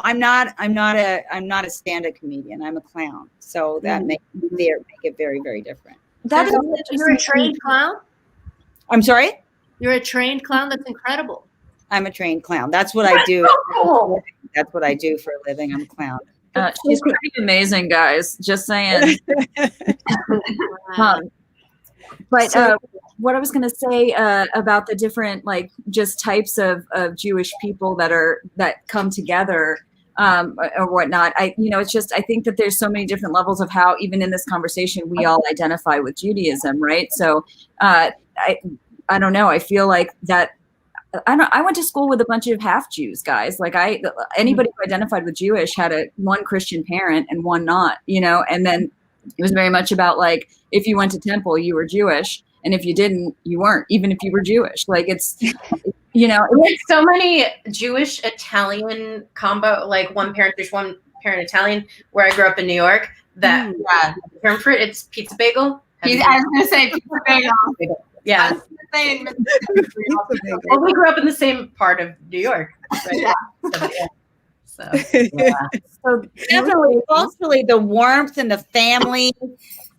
I'm not a stand-up comedian. I'm a clown, so that make it very, very different. You're a trained clown? I'm sorry? You're a trained clown? That's incredible. I'm a trained clown. That's what I do. That's what I do for a living. I'm a clown. She's pretty amazing, guys. Just saying. But what I was going to say about the different, like, just types of Jewish people that come together or whatnot. It's just, I think that there's so many different levels of how, even in this conversation, we all identify with Judaism, right? So I don't know. I feel like that. I went to school with a bunch of half Jews, guys. Like anybody who identified with Jewish had one Christian parent and one not, and then it was very much about, like, if you went to temple, you were Jewish. And if you didn't, you weren't, even if you were Jewish. Like, it's, There's so many Jewish Italian combo, like one parent Italian, where I grew up in New York, that term for it, it's pizza bagel. I was going to say pizza bagel. Yeah. I was gonna say in Mississippi. Well, we grew up in the same part of New York, right? Yeah. So, yeah. So Definitely, culturally, the warmth and the family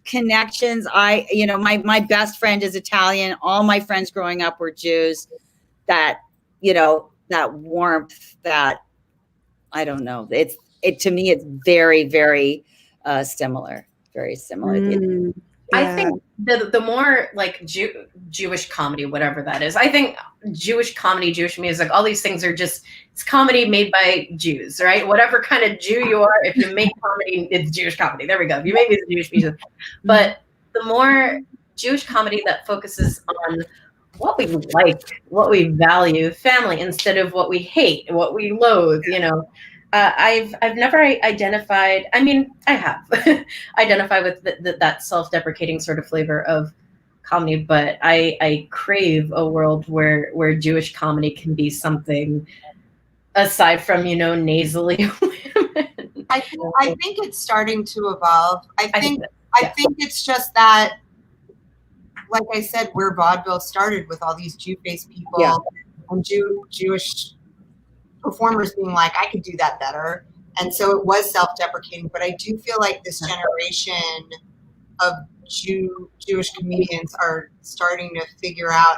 connections. My best friend is Italian. All my friends growing up were Jews. That warmth, that I don't know. It to me, it's very, very similar. Very similar. I think the more like Jewish comedy, whatever that is, I think Jewish comedy, Jewish music, all these things are just, it's comedy made by Jews, right? Whatever kind of Jew you are, if you make comedy, it's Jewish comedy. There we go. If you make it, it's Jewish music. But the more Jewish comedy that focuses on what we like, what we value, family, instead of what we hate, what we loathe, I've never identified. I mean, I have identified with that self-deprecating sort of flavor of comedy, but I crave a world where Jewish comedy can be something aside from nasally women. I think it's starting to evolve. I think it's just that, like I said, where vaudeville started with all these Jew-faced people and Jewish performers being like, I could do that better. And so it was self-deprecating. But I do feel like this generation of Jewish comedians are starting to figure out,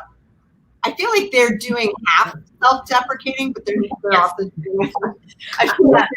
I feel like they're doing half self-deprecating, but they're also doing I feel like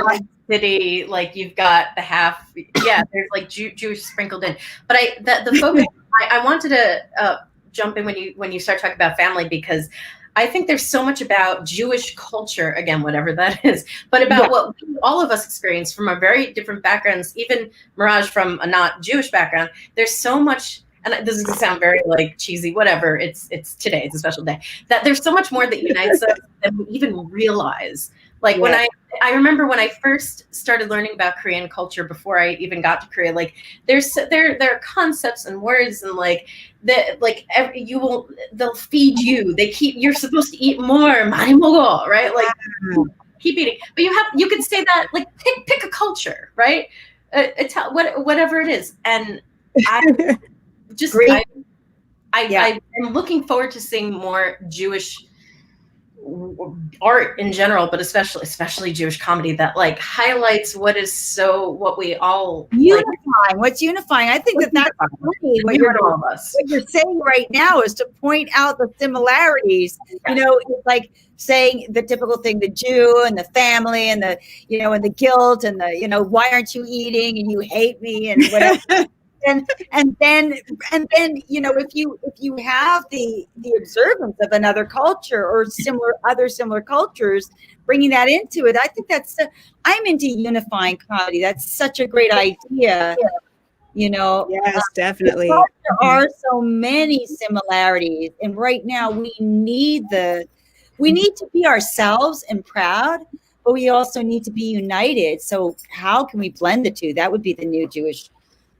like City, like you've got the half, there's like Jewish sprinkled in. But the focus, I wanted to jump in when you start talking about family, because I think there's so much about Jewish culture, again, whatever that is, but about what all of us experience from our very different backgrounds, even Mirage from a not Jewish background. There's so much, and this is going to sound very like cheesy, whatever, it's today, it's a special day, that there's so much more that unites us than we even realize. Like when I remember when I first started learning about Korean culture before I even got to Korea, like there are concepts and words and they'll feed you. You're supposed to eat more, 많이 먹어, right? Like keep eating. But you could say that, like pick a culture, right? Whatever it is. And I just I'm looking forward to seeing more Jewish art in general, but especially Jewish comedy that like highlights what we all unifying. Like. What's unifying? I think that's funny. What you're saying right now is to point out the similarities. It's like saying the typical thing: the Jew and the family, and the and the guilt, and the why aren't you eating, and you hate me, and whatever. And then if you have the observance of another culture or other similar cultures, bringing that into it, I think I'm into unifying comedy. That's such a great idea. Yes, definitely. There are so many similarities, and right now we need to be ourselves and proud, but we also need to be united. So how can we blend the two? That would be the new Jewish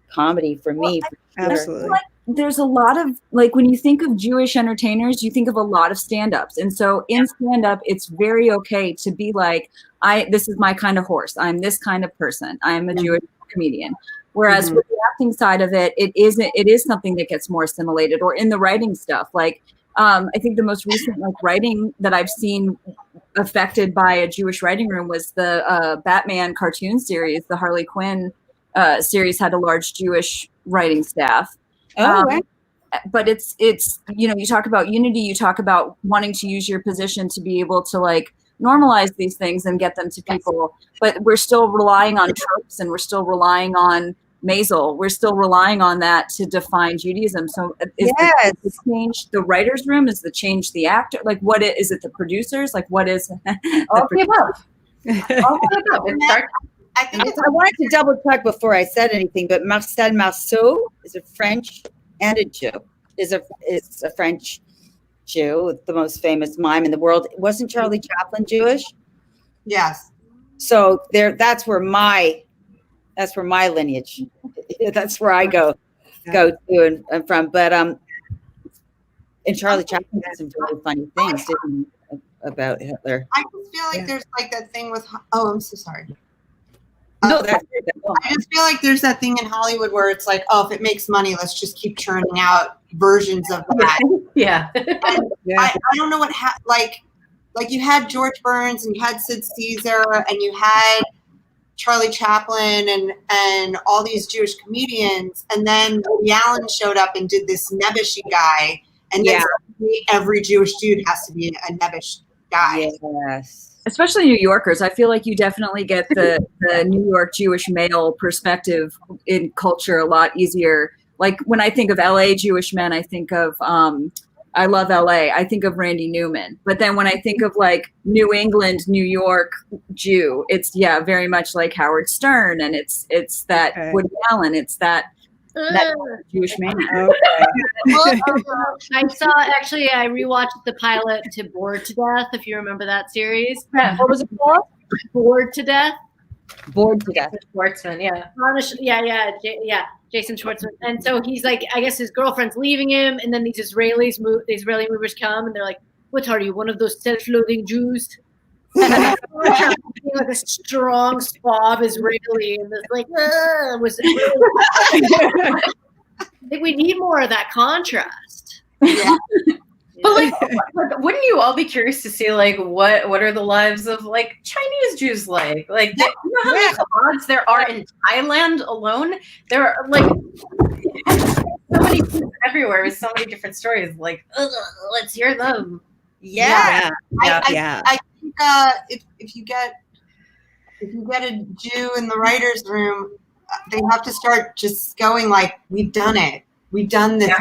comedy for me. Absolutely. There's a lot of, like, when you think of Jewish entertainers, you think of a lot of stand-ups. And so in stand-up, it's very okay to be like, this is my kind of horse. I'm this kind of person. I'm a Jewish comedian. Whereas with the acting side of it, it is something that gets more assimilated. Or in the writing stuff, like, I think the most recent writing that I've seen affected by a Jewish writing room was the Batman cartoon series. The Harley Quinn series had a large Jewish writing staff. But it's you talk about unity, you talk about wanting to use your position to be able to like normalize these things and get them to people, but we're still relying on tropes, and we're still relying on Maisel. We're still relying on that to define Judaism. So is the change the writer's room? Is the change the actor? Like, what is it? The producers? Like, what is all the above? All the above. I wanted to double check before I said anything, but Marcel Marceau is a French and a Jew. Is a French Jew, the most famous mime in the world. Wasn't Charlie Chaplin Jewish? Yes. So that's where my lineage. That's where I go to and from. But and Charlie Chaplin did some really funny things, didn't he, about Hitler? I just feel like there's like that thing with. Oh, I'm so sorry. No, that's it. I just feel like there's that thing in Hollywood where it's like, oh, if it makes money, let's just keep churning out versions of that. Yeah. I don't know what like you had George Burns and you had Sid Caesar and you had Charlie Chaplin and all these Jewish comedians, and then Woody Allen showed up and did this nebbishy guy, and then every Jewish dude has to be a nebbish guy. Yes. Especially New Yorkers. I feel like you definitely get the New York Jewish male perspective in culture a lot easier. Like when I think of LA Jewish men, I think of, I love LA. I think of Randy Newman. But then when I think of like New England, New York Jew, it's very much like Howard Stern, and it's that Woody Allen. It's that Jewish man. Well, I rewatched the pilot to Bored to Death, if you remember that series. What was it called? Bored to Death. Bored to Death. Schwartzman, Jason Schwartzman. And so he's like, I guess his girlfriend's leaving him, and then these Israeli movers come, and they're like, "What are you, one of those self-loathing Jews?" Like a strong suave Israeli, and this like was really I think we need more of that contrast. Yeah. But like, wouldn't you all be curious to see like what are the lives of like Chinese Jews like? Like, you know how many odds there are in Thailand alone? There are like so many Jews everywhere with so many different stories. Like, let's hear them. I think if you get a Jew in the writer's room, they have to start just going like, we've done it. We've done this.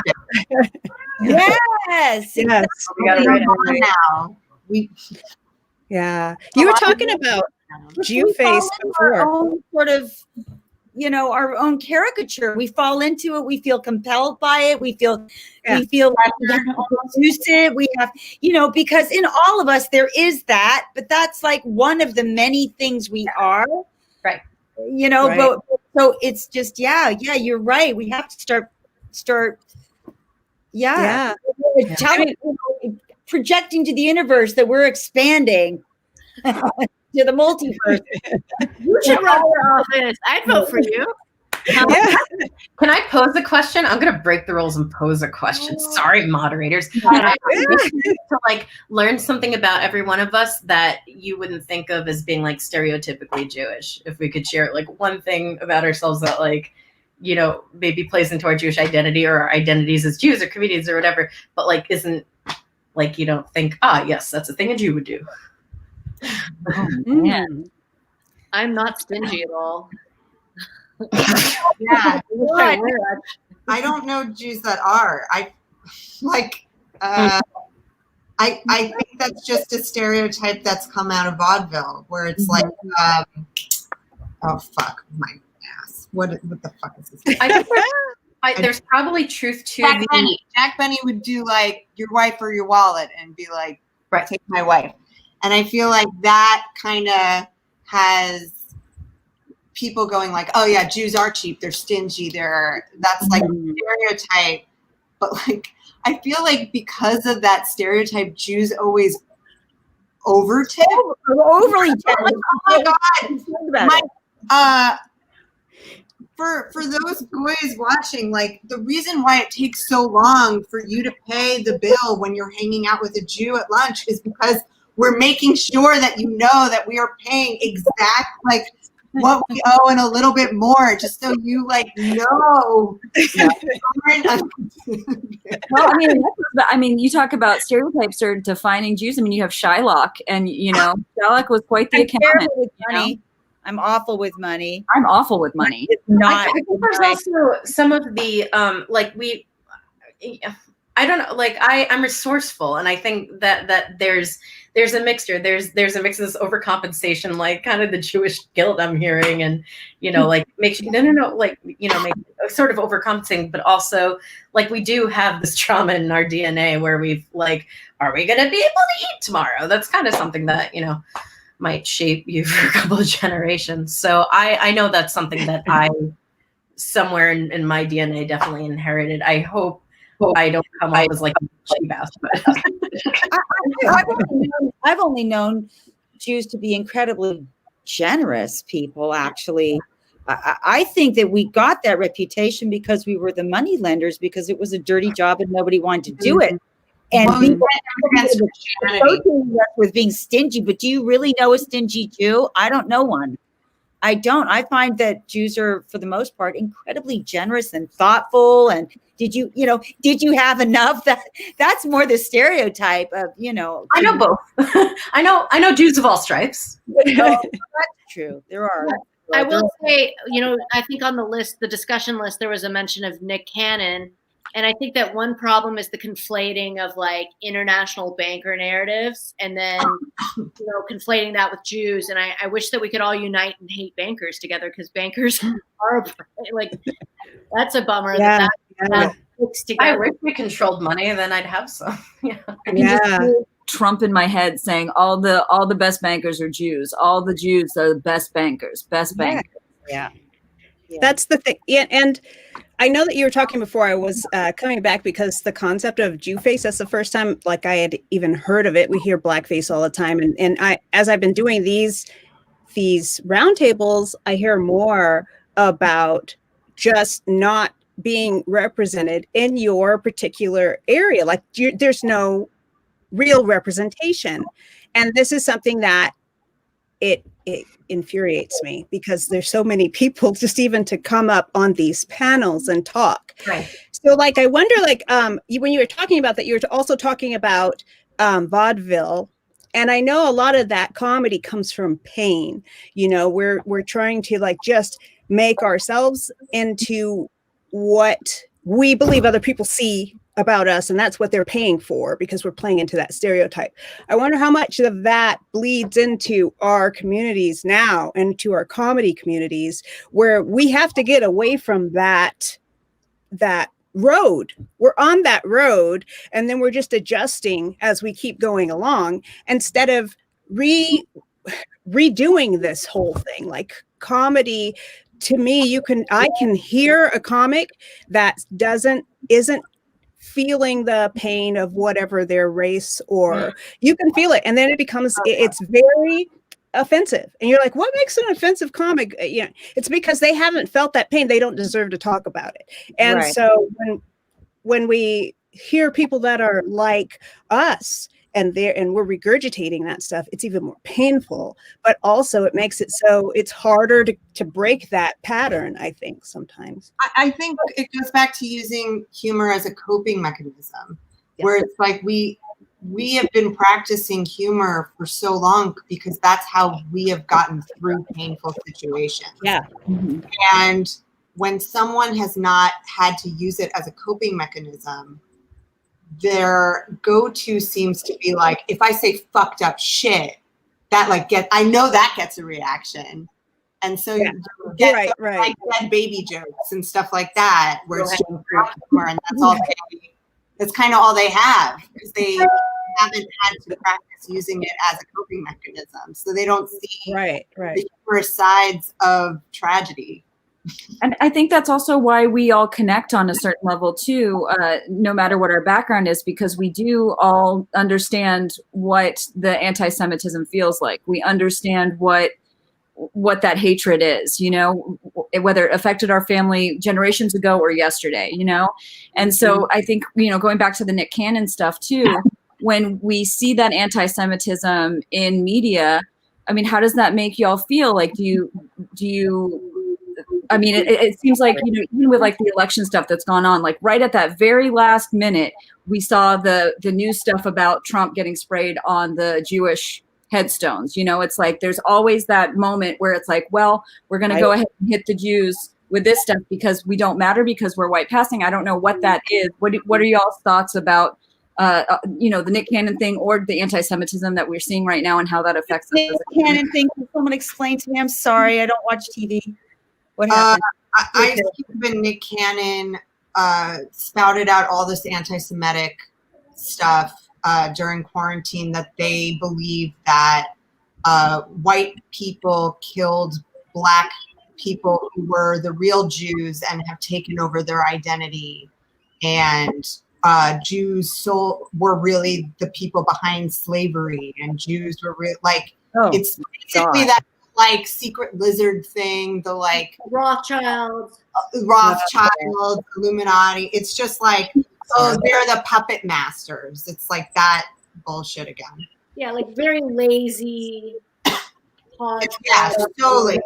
Yes. We got it right now. You were talking about Jew face before. Our own sort of, our own caricature. We fall into it. We feel compelled by it. We feel like we have to produce it. We have, because in all of us there is that, but that's like one of the many things we are. Right. Right. But so it's just, you're right. We have to start. Projecting to the universe that we're expanding to the multiverse. You should run your office. I'd vote for you. Can I pose a question? I'm gonna break the rules and pose a question. Sorry, moderators. To like learn something about every one of us that you wouldn't think of as being like stereotypically Jewish. If we could share like one thing about ourselves that like, maybe plays into our Jewish identity or our identities as Jews or comedians or whatever, but like isn't like you don't think, yes, that's a thing a Jew would do. I'm not stingy at all. I don't know Jews that are. I think that's just a stereotype that's come out of vaudeville, where it's like, oh fuck my ass. What the fuck is this? I think there's probably truth to Jack Benny would do like your wife or your wallet and be like, right, take my wife. And I feel like that kind of has people going like, oh yeah, Jews are cheap, they're stingy, that's like a stereotype. But like, I feel like because of that stereotype, Jews always overly tip. Overly tip. Oh my God. For those boys watching, like the reason why it takes so long for you to pay the bill when you're hanging out with a Jew at lunch is because we're making sure that you know that we are paying exact like what we owe and a little bit more, just so you like know. Well, I mean, you talk about stereotypes or defining Jews. I mean, you have Shylock, and Shylock was quite the accountant. With money. I'm awful with money. I'm awful with money. It's not. I think there's also some of the I don't know, like I'm resourceful, and I think that there's a mixture. There's a mix of this overcompensation, like kind of the Jewish guilt I'm hearing, and like makes you like make sort of overcompensating, but also like we do have this trauma in our DNA where we've like, are we gonna be able to eat tomorrow? That's kind of something that might shape you for a couple of generations. So I know that's something that I somewhere in my DNA definitely inherited. I hope I don't come off as like a cheap ass. I've only known Jews to be incredibly generous people, actually. I think that we got that reputation because we were the money lenders, because it was a dirty job and nobody wanted to do it. And people associating us with being stingy. But do you really know a stingy Jew? I don't know one. I don't. I find that Jews are, for the most part, incredibly generous and thoughtful. And did you have enough? That's more the stereotype of, I know both. I know Jews of all stripes. That's true. There are. I will say, I think on the list, the discussion list, there was a mention of Nick Cannon. And I think that one problem is the conflating of like international banker narratives and then, conflating that with Jews. And I wish that we could all unite and hate bankers together, because bankers are like, that's a bummer. Yeah. That mixed together. I wish we controlled money, and then I'd have some. Yeah. I can just hear Trump in my head saying all the best bankers are Jews. All the Jews are the best bankers. Best bankers. Yeah. That's the thing. Yeah, and I know that you were talking before. I was coming back because the concept of Jew face, that's the first time like I had even heard of it. We hear blackface all the time. And as I've been doing these roundtables, I hear more about just not being represented in your particular area. Like there's no real representation. And this is something that it infuriates me, because there's so many people just even to come up on these panels and talk. Right. So like, I wonder, like, when you were talking about that, you were also talking about vaudeville. And I know a lot of that comedy comes from pain. We're trying to like just make ourselves into what we believe other people see about us, and that's what they're paying for, because we're playing into that stereotype. I wonder how much of that bleeds into our communities now and to our comedy communities, where we have to get away from that road. We're on that road, and then we're just adjusting as we keep going along, instead of redoing this whole thing. Like comedy, to me, I can hear a comic that isn't feeling the pain of whatever their race, or you can feel it, and then it's very offensive, and you're like, what makes an offensive comic? It's because they haven't felt that pain. They don't deserve to talk about it. And right. So when we hear people that are like us, and we're regurgitating that stuff, it's even more painful, but also it makes it so it's harder to break that pattern, I think, sometimes. I think it goes back to using humor as a coping mechanism, where it's like we have been practicing humor for so long because that's how we have gotten through painful situations. Yeah. Mm-hmm. And when someone has not had to use it as a coping mechanism, their go-to seems to be like, if I say fucked up shit, that I know that gets a reaction. And so you get like dead baby jokes and stuff like that, where it's just humor, and that's all that's kind of all they have, because they haven't had to practice using it as a coping mechanism. So they don't see the humorous sides of tragedy. And I think that's also why we all connect on a certain level too, no matter what our background is, because we do all understand what the anti-Semitism feels like. We understand what that hatred is, whether it affected our family generations ago or yesterday, And so I think, going back to the Nick Cannon stuff too, when we see that anti-Semitism in media, I mean, how does that make y'all feel? Like, do you I mean, it seems like, even with like the election stuff that's gone on, like right at that very last minute, we saw the news stuff about Trump getting sprayed on the Jewish headstones. It's like there's always that moment where it's like, well, we're going to go ahead and hit the Jews with this stuff because we don't matter, because we're white passing. I don't know what that is. What are y'all's thoughts about the Nick Cannon thing or the anti-Semitism that we're seeing right now and how that affects us? Nick Cannon thing, can someone explain to me? I'm sorry, I don't watch TV. What happened? I when Nick Cannon spouted out all this anti-Semitic stuff during quarantine, that they believe that white people killed Black people who were the real Jews and have taken over their identity, and Jews were really the people behind slavery, and Jews were it's basically that like secret lizard thing, the like Rothschilds, Illuminati. It's just like, oh, they're the puppet masters. It's like that bullshit again. Yeah, like very lazy. Yeah, so lazy.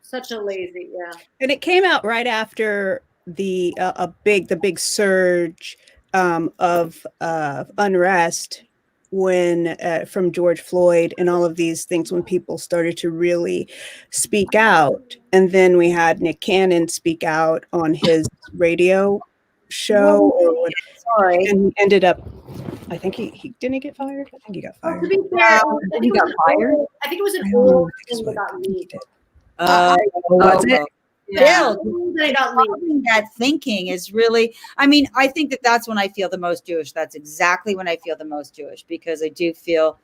Such a lazy, yeah. And it came out right after the big surge of unrest when from George Floyd and all of these things, when people started to really speak out. And then we had Nick Cannon speak out on his radio show. Sorry. And he ended up, I think he didn't he get fired? I think he got fired. To be fair, I think he got fired. I think it was an old thing that got leaked. Was it? Yeah. That thinking is really, I mean, I think that's when I feel the most Jewish. That's exactly when I feel the most Jewish, because I do feel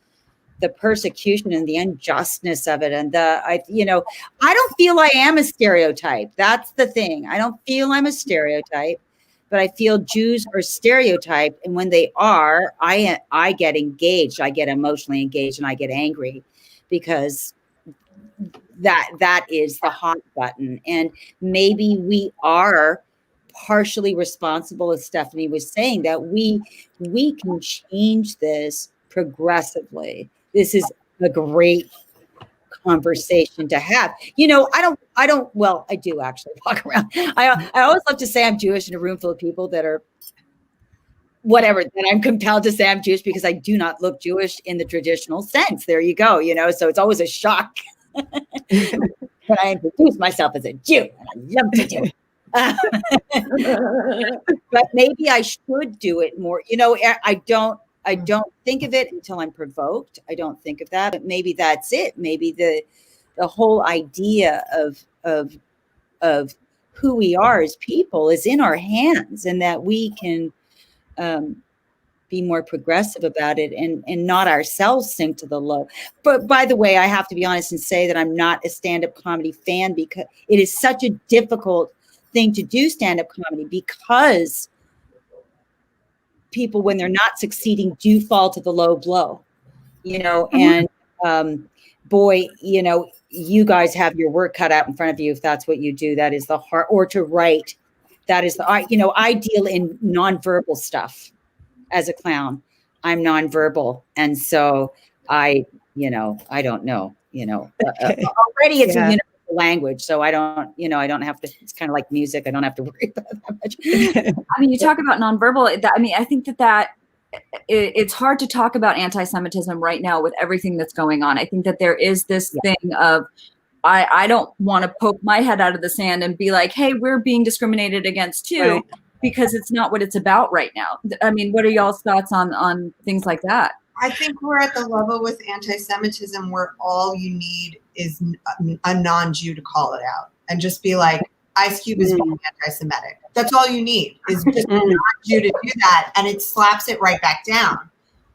the persecution and the unjustness of it. And I don't feel I am a stereotype. That's the thing. I don't feel I'm a stereotype, but I feel Jews are stereotyped. And when they are, I get engaged. I get emotionally engaged and I get angry, because that is the hot button. And maybe we are partially responsible, as Stephanie was saying, that we can change this progressively. This is a great conversation to have. I do actually walk around. I always love to say I'm Jewish in a room full of people that are whatever, that I'm compelled to say I'm Jewish, because I do not look Jewish in the traditional sense. There you go. So it's always a shock. When I introduce myself as a Jew, and I love to do it. But maybe I should do it more. I don't think of it until I'm provoked. I don't think of that, but maybe that's it. Maybe the whole idea of who we are as people is in our hands, and that we can be more progressive about it and not ourselves sink to the low. But by the way, I have to be honest and say that I'm not a stand-up comedy fan, because it is such a difficult thing to do, stand-up comedy, because people, when they're not succeeding, do fall to the low blow, and boy, you guys have your work cut out in front of you if that's what you do. That is the hard, or to write. That is I deal in nonverbal stuff. As a clown, I'm nonverbal. And so I don't know, already it's a universal language. So I don't have to, it's kind of like music. I don't have to worry about that much. I mean, you talk about nonverbal. I think that it's hard to talk about anti-Semitism right now with everything that's going on. I think that there is this thing of, I don't want to poke my head out of the sand and be like, hey, we're being discriminated against too. Right. Because it's not what it's about right now. I mean, what are y'all's thoughts on things like that? I think we're at the level with anti-Semitism where all you need is a non-Jew to call it out and just be like, Ice Cube is being anti-Semitic. That's all you need, is just a non-Jew to do that, and it slaps it right back down.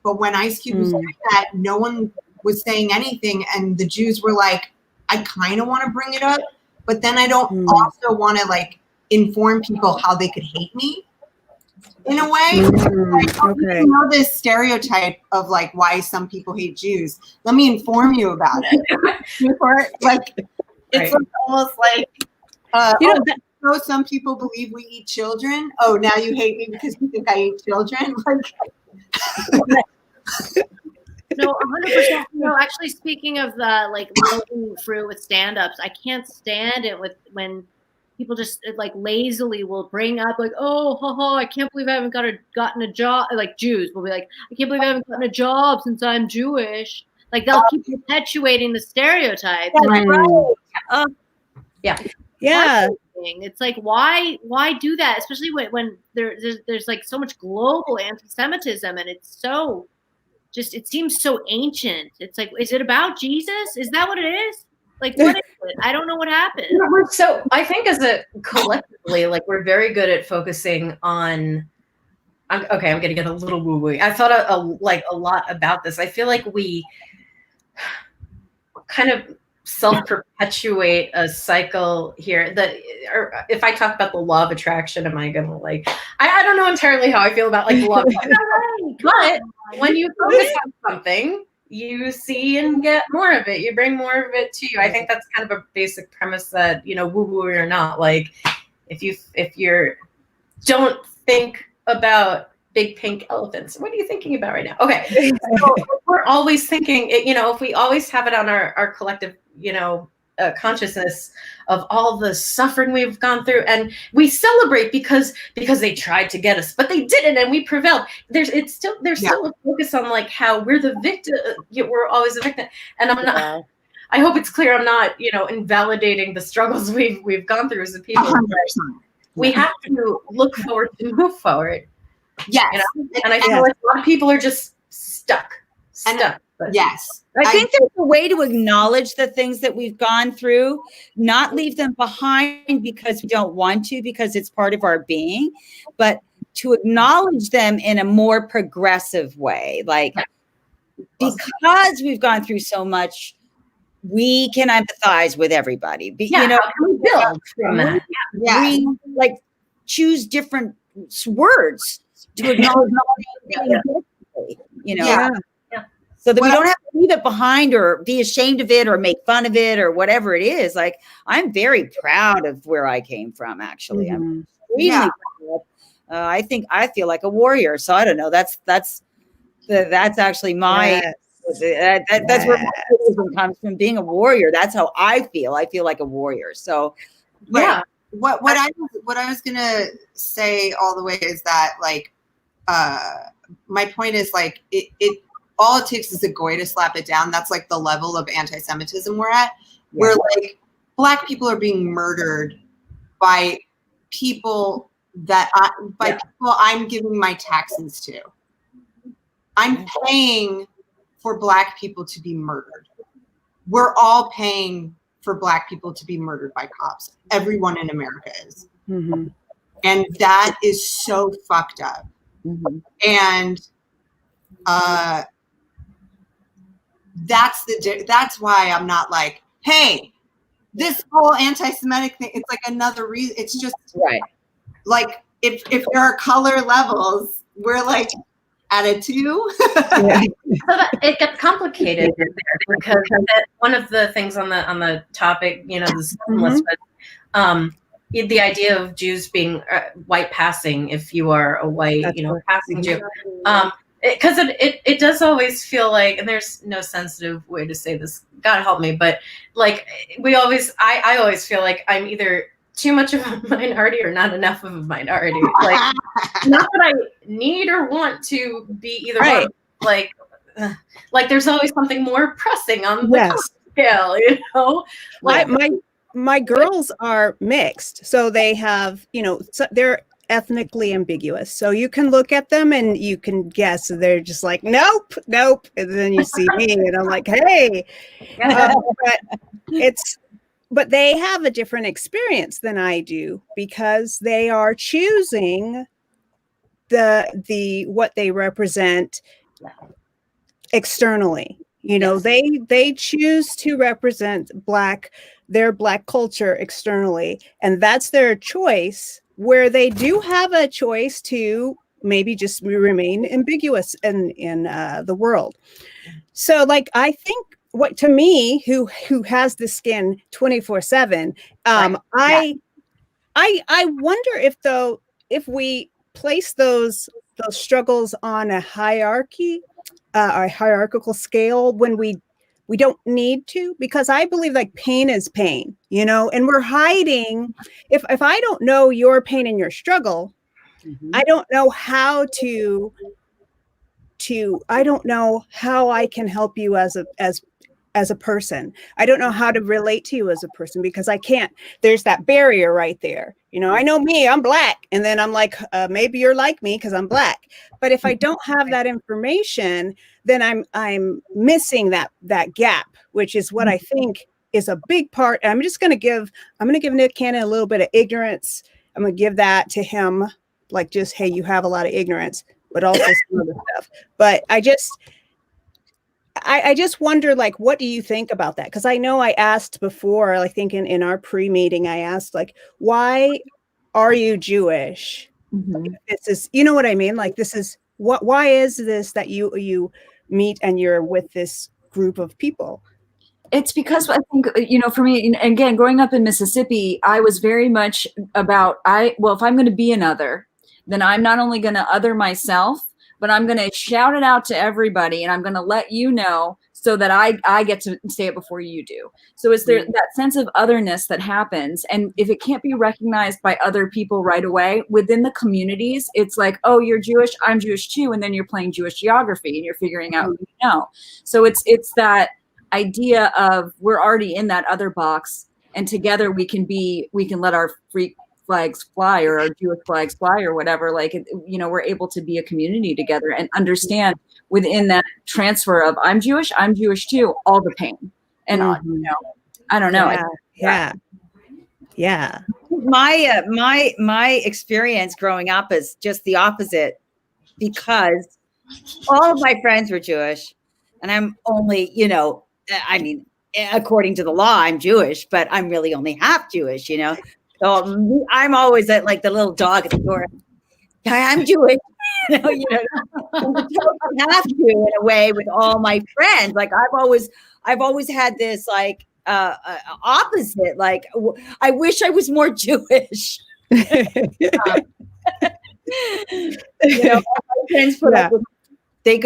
But when Ice Cube was doing that, no one was saying anything, and the Jews were like, I kind of want to bring it up, but then I don't also want to like inform people how they could hate me in a way. You know this stereotype of like why some people hate Jews. Let me inform you about it. It's almost like some people believe we eat children. Oh, now you hate me because you think I eat children. No, 100%. No, actually, speaking of the like low fruit with stand-ups, I can't stand it when people just like lazily will bring up like, oh, I can't believe I haven't gotten a job. Like Jews will be like, I can't believe I haven't gotten a job since I'm Jewish. Like they'll keep perpetuating the stereotype. Yeah. It's like, why do that? Especially when there's like so much global anti-Semitism, and it's so just, it seems so ancient. It's like, is it about Jesus? Is that what it is? Like, what is it? I don't know what happened. So I think as a collectively, like we're very good at focusing on, I'm going to get a little woo-woo. I thought a lot about this. I feel like we kind of self-perpetuate a cycle here. Or if I talk about the law of attraction, am I gonna like, I don't know entirely how I feel about like the law of attraction. But when you focus on something, you see and get more of it. You bring more of it to you. I think that's kind of a basic premise that, you know, woo-woo or not, like if you're don't think about big pink elephants. What are you thinking about right now? Okay. So we're always thinking, you know, if we always have it on our collective, you know, consciousness of all the suffering we've gone through, and we celebrate because they tried to get us, but they didn't, and we prevailed. There's still a focus on like how we're the victim. We're always a victim, and I'm not. I hope it's clear. I'm not, you know, invalidating the struggles we've gone through as a people. 100%. We have to look forward to move forward. Yes. You know? And I feel like a lot of people are just stuck. Yes. I think there's a way to acknowledge the things that we've gone through, not leave them behind because we don't want to, because it's part of our being, but to acknowledge them in a more progressive way. Like, because we've gone through so much, we can empathize with everybody. You know, how can we build from that? Yeah. We like choose different words to acknowledge, you know. Yeah. So that we don't have to leave it behind or be ashamed of it or make fun of it or whatever it is. Like, I'm very proud of where I came from, actually. I'm extremely proud. I feel like a warrior. So I don't know. That's actually my, that's where my wisdom comes from, being a warrior. That's how I feel. I feel like a warrior. So yeah. What I was going to say all the way is that, like, my point is, like, it all it takes is a goy to slap it down. That's like the level of anti-Semitism we're at, where like Black people are being murdered by people that people I'm giving my taxes to. I'm paying for Black people to be murdered. We're all paying for Black people to be murdered by cops. Everyone in America is. Mm-hmm. And that is so fucked up. Mm-hmm. And that's why I'm not like, hey, this whole anti-Semitic thing, it's like another reason. It's just like if there are color levels, we're like at a 2. So it gets complicated there, because one of the things on the topic, you know, the list was the idea of Jews being white passing. If you are a white, passing Jew. Because it does always feel like, and there's no sensitive way to say this, God help me, but like I always feel like I'm either too much of a minority or not enough of a minority. Like, not that I need or want to be either one. Like there's always something more pressing on the scale, you know? Like, my girls are mixed, so they have, they're ethnically ambiguous. So you can look at them and you can guess they're just like, nope. And then you see me and I'm like, hey, but they have a different experience than I do, because they are choosing the what they represent externally. They choose to represent their Black culture externally, and that's their choice, where they do have a choice to maybe just remain ambiguous in the world. So, like, I think what, to me, who has the skin 24/7, I wonder if we place those struggles on a hierarchical scale when we don't need to, because I believe like pain is pain, and we're hiding. If I don't know your pain and your struggle, I don't know how I don't know how I can help you as a person. I don't know how to relate to you as a person, because I can't. There's that barrier right there. I know me, I'm Black. And then I'm like, maybe you're like me because I'm Black. But if I don't have that information, then I'm missing that gap, which is what I think is a big part. And I'm going to give Nick Cannon a little bit of ignorance. I'm going to give that to him, like, just, hey, you have a lot of ignorance, but also some other stuff. But I just wonder, like, what do you think about that? Because I know I asked before, I think in our pre-meeting, I asked, like, why are you Jewish? This is, you know what I mean? Like, this is why is this that you meet and you're with this group of people? It's because I think, for me, and again, growing up in Mississippi, I was very much about, if I'm going to be another, then I'm not only going to other myself, but I'm going to shout it out to everybody, and I'm going to let you know so that I get to say it before you do. So is there that sense of otherness that happens? And if it can't be recognized by other people right away within the communities, it's like, oh, you're Jewish, I'm Jewish too. And then you're playing Jewish geography and you're figuring out who you know. So it's that idea of we're already in that other box, and together we can let our freak flags fly, or our Jewish flags fly, or whatever. Like, we're able to be a community together and understand within that transfer of I'm Jewish too, all the pain. And I don't know. Yeah. My experience growing up is just the opposite, because all of my friends were Jewish, and I'm only, according to the law, I'm Jewish, but I'm really only half Jewish, So I'm always at like the little dog at the door. Hi, I'm Jewish. Have to in a way with all my friends. Like I've always had this like opposite. Like I wish I was more Jewish. My friends put up with. They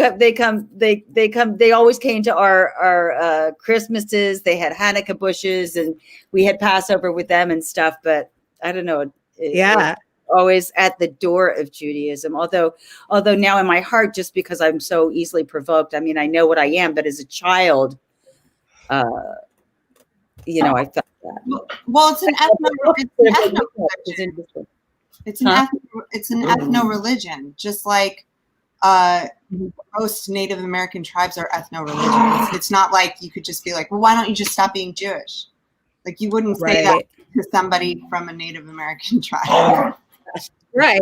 always came to our Christmases. They had Hanukkah bushes, and we had Passover with them and stuff. But I don't know. Always at the door of Judaism. Although now in my heart, just because I'm so easily provoked, I mean, I know what I am, but as a child, I felt that. Well, it's an ethno religion, just like most Native American tribes are ethno religions. It's not like you could just be like, well, why don't you just stop being Jewish? Like you wouldn't say that to somebody from a Native American tribe. Right.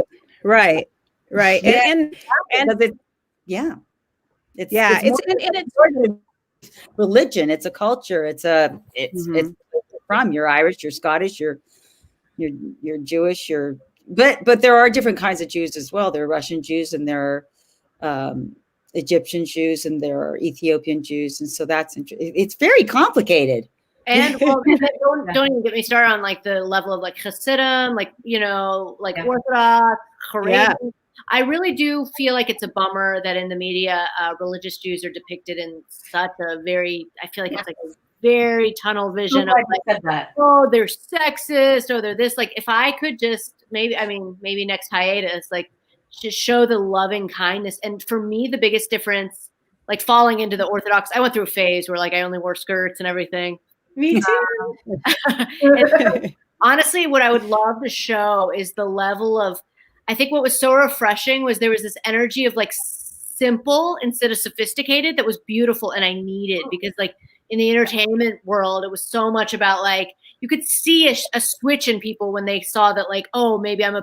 And it's religion. It's a culture. It's from you're Irish, you're Scottish, you're Jewish, but there are different kinds of Jews as well. There are Russian Jews, and there are Egyptian Jews, and there are Ethiopian Jews, and so it's very complicated. And don't even get me started on like the level of like Hasidim, like Orthodox, Haredim. I really do feel like it's a bummer that in the media, religious Jews are depicted in such a very, I feel like it's like a very tunnel vision of like, oh, they're sexist, or they're this. Like, if I could just maybe next hiatus, like just show the loving kindness. And for me, the biggest difference, like falling into the Orthodox, I went through a phase where like I only wore skirts and everything. Me too. And honestly, what I would love to show is the level of, I think what was so refreshing was there was this energy of like simple instead of sophisticated that was beautiful, and I needed, because like in the entertainment world, it was so much about like, you could see a switch in people when they saw that like, oh, maybe I'm in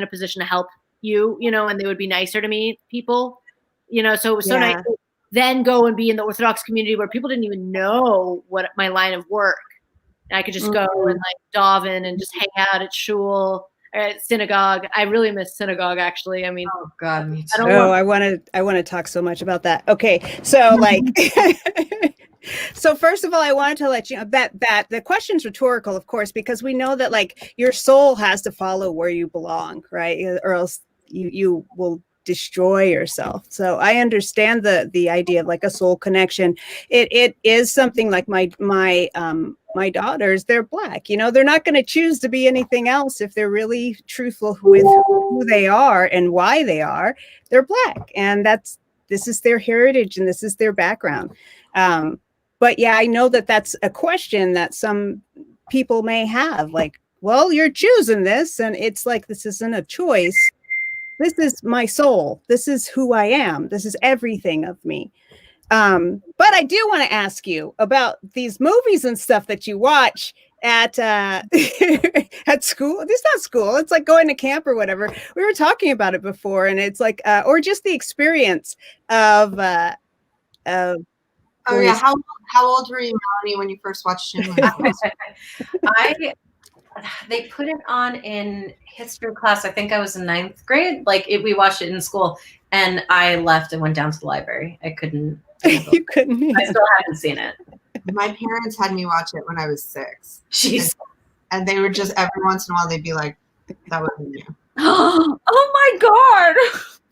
a position to help you, and they would be nicer to me, people, so it was so nice to then go and be in the Orthodox community where people didn't even know what my line of work. And I could just go and like daven and just hang out at shul, or at synagogue. I really miss synagogue, actually. I mean, oh God, me too. I want to talk so much about that. Okay, so like, so first of all, I wanted to let you know that the question's rhetorical, of course, because we know that like your soul has to follow where you belong, right? Or else you will destroy yourself. So I understand the idea of like a soul connection. It is something like my daughters, they're Black, they're not going to choose to be anything else if they're really truthful with who they are and why they are. They're Black, and this is their heritage and this is their background. But yeah, I know that that's a question that some people may have, like, well, you're choosing this, and it's like, this isn't a choice. This is my soul. This is who I am. This is everything of me. But I do want to ask you about these movies and stuff that you watch at at school. It's not school. It's like going to camp or whatever. We were talking about it before, and it's like, or just the experience of. Oh yeah, how old were you, Melanie, when you first watched it? They put it on in history class. I think I was in 9th grade. Like we watched it in school, and I left and went down to the library. I couldn't. You couldn't. I still haven't seen it. My parents had me watch it when I was 6. Jeez. And they were just, every once in a while, they'd be like, that wasn't you. Oh my God.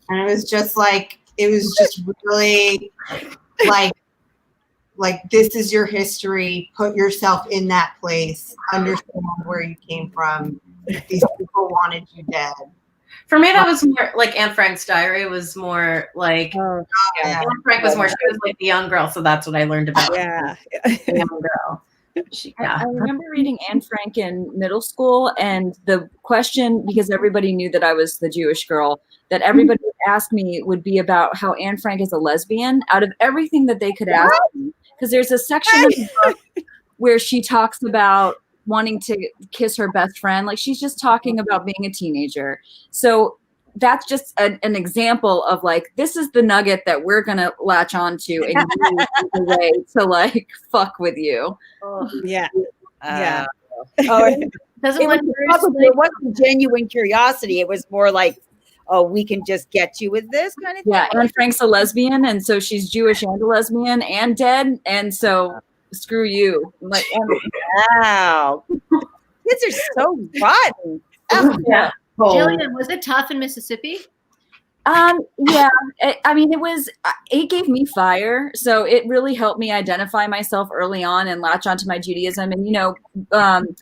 And it was just like, it was just really like this is your history. Put yourself in that place. Understand where you came from. These people wanted you dead. For me, that was more like Anne Frank's diary was more like Yeah. Anne Frank was more, she was like the young girl, so that's what I learned about Yeah. the young girl. I remember reading Anne Frank in middle school, and the question, because everybody knew that I was the Jewish girl, that everybody would ask me would be about how Anne Frank is a lesbian out of everything that they could ask me. Because there's a section of the book where she talks about wanting to kiss her best friend. Like, she's just talking about being a teenager. So that's just an example of like, this is the nugget that we're going to latch onto and use as a way to like fuck with you. Yeah. Yeah. It Doesn't wasn't genuine curiosity. It was more like, oh, we can just get you with this kind of thing. Yeah, Anne Frank's a lesbian, and so she's Jewish and a lesbian and dead, and so screw you. Like, wow, kids are so rotten. Oh, yeah. Jillian, was it tough in Mississippi? Yeah, I mean, it gave me fire. So it really helped me identify myself early on and latch onto my Judaism. And,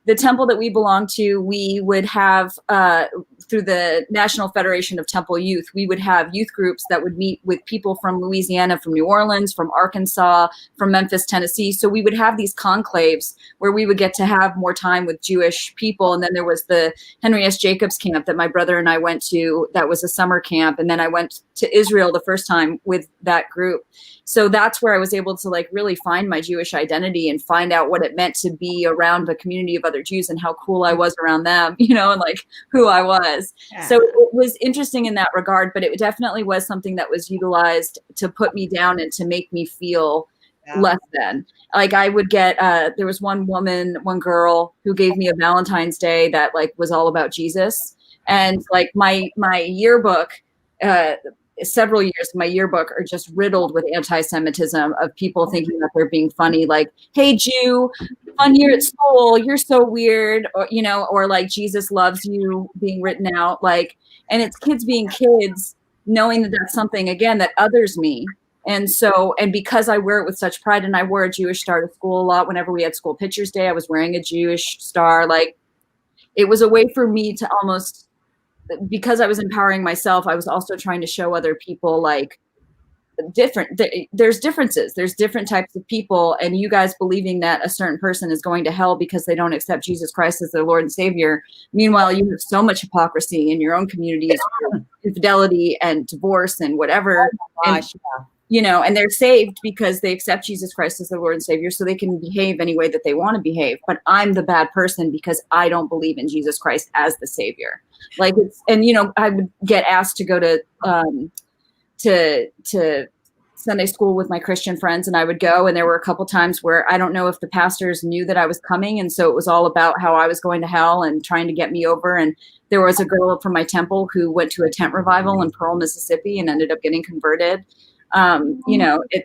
the temple that we belonged to, we would have, through the National Federation of Temple Youth, we would have youth groups that would meet with people from Louisiana, from New Orleans, from Arkansas, from Memphis, Tennessee. So we would have these conclaves where we would get to have more time with Jewish people. And then there was the Henry S. Jacobs camp that my brother and I went to. That was a summer camp. And then I went to Israel the first time with that group. So that's where I was able to like really find my Jewish identity and find out what it meant to be around a community of other Jews and how cool I was around them, and like who I was. Yeah. So it was interesting in that regard, but it definitely was something that was utilized to put me down and to make me feel less than. Like I would get, there was one girl who gave me a Valentine's Day that like was all about Jesus. And like my yearbook, several years of my yearbook are just riddled with anti-Semitism of people thinking that they're being funny, like, hey, Jew, fun year at school, you're so weird, or like Jesus loves you being written out, like, and it's kids being kids, knowing that that's something, again, that others me. And so, and because I wear it with such pride, and I wore a Jewish star to school a lot, whenever we had school pictures day, I was wearing a Jewish star, like, it was a way for me to almost, because I was empowering myself, I was also trying to show other people like there's differences. There's different types of people, and you guys believing that a certain person is going to hell because they don't accept Jesus Christ as their Lord and Savior. Meanwhile, you have so much hypocrisy in your own communities, infidelity and divorce and whatever. Oh my gosh, and they're saved because they accept Jesus Christ as their Lord and Savior, so they can behave any way that they want to behave. But I'm the bad person because I don't believe in Jesus Christ as the Savior. Like it's, and I would get asked to go to Sunday school with my Christian friends, and I would go, and there were a couple times where I don't know if the pastors knew that I was coming, and so it was all about how I was going to hell and trying to get me over. And there was a girl from my temple who went to a tent revival in Pearl, Mississippi, and ended up getting converted.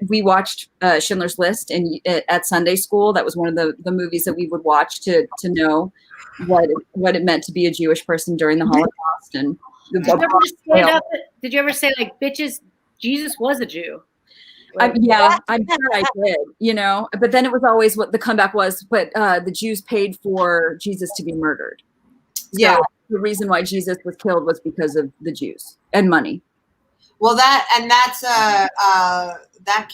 We watched Schindler's List at Sunday school. That was one of the movies that we would watch to know what it meant to be a Jewish person during the Holocaust. And did you ever say like, bitches, Jesus was a Jew? I'm sure I did, but then it was always what the comeback was, but the Jews paid for Jesus to be murdered. So the reason why Jesus was killed was because of the Jews and money. Well, that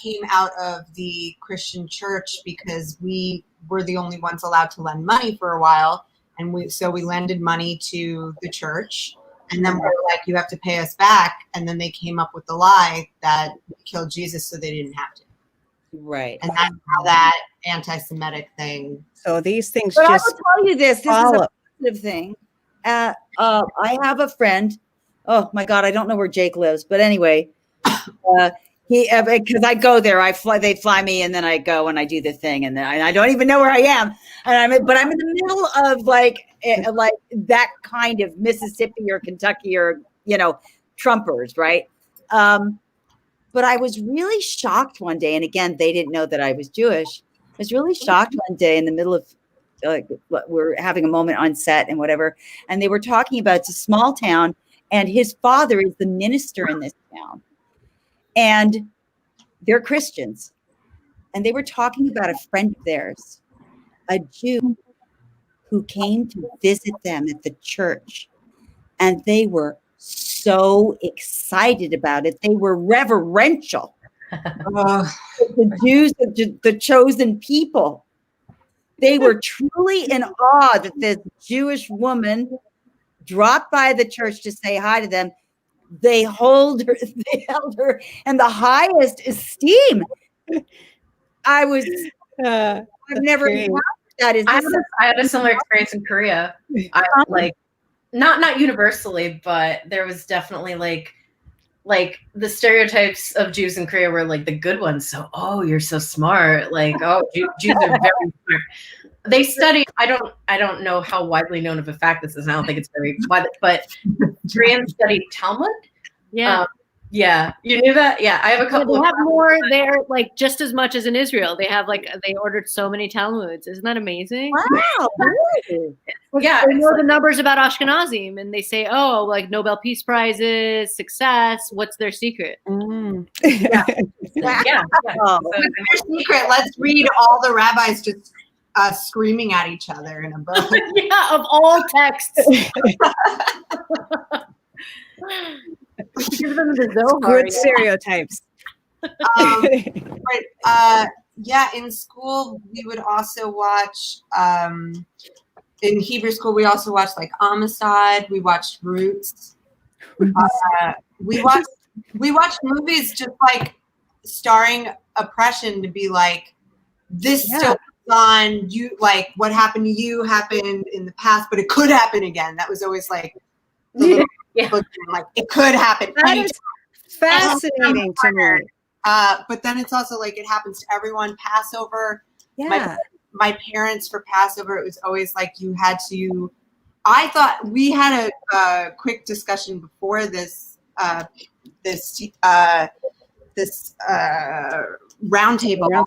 came out of the Christian church because we were the only ones allowed to lend money for a while. And we lended money to the church, and then we were like, you have to pay us back. And then they came up with the lie that we killed Jesus so they didn't have to. Right. And that's how that anti-Semitic thing. So these things but just I will tell you this is a positive thing. I have a friend. Oh my God, I don't know where Jake lives, but anyway, because I go there, they fly me, and then I go and I do the thing, and then I don't even know where I am, but I'm in the middle of like that kind of Mississippi or Kentucky or Trumpers, right? But I was really shocked one day, and again, they didn't know that I was Jewish. I was really shocked one day in the middle of we're having a moment on set and whatever, and they were talking about it's a small town, and his father is the minister in this town, and they're Christians, and they were talking about a friend of theirs, a Jew, who came to visit them at the church, and they were so excited about it. They were reverential. The Jews, the chosen people. They were truly in awe that this Jewish woman dropped by the church to say hi to them. They held her in the highest esteem. I've never encountered that. I had a similar experience in Korea. I like not universally, but there was definitely like the stereotypes of Jews in Korea were like the good ones. So, oh, you're so smart. Like, oh, Jews are very smart. They study. I don't know how widely known of a fact this is. I don't think it's very wide, but Koreans study Talmud. Yeah. Yeah, you knew that? Yeah, I have a couple. They have more there, like just as much as in Israel. They have they ordered so many Talmuds. Isn't that amazing? Wow. Yeah, they know the numbers about Ashkenazim, and they say, oh, like Nobel Peace Prizes, success. What's their secret? Yeah. What's their secret? Let's read all the rabbis just screaming at each other in a book. Yeah, of all texts. Give them the Zohar. Good stereotypes. Yeah, in school we would also watch. In Hebrew school, we also watched like Amistad. We watched Roots. We watched movies just like starring oppression to be like, this still goes on. You like what happened to you happened in the past, but it could happen again. That was always like. Like it could happen. That is fascinating to me. But then it's also like it happens to everyone. Passover. Yeah. My parents for Passover, it was always like you had to. I thought we had a quick discussion before this roundtable.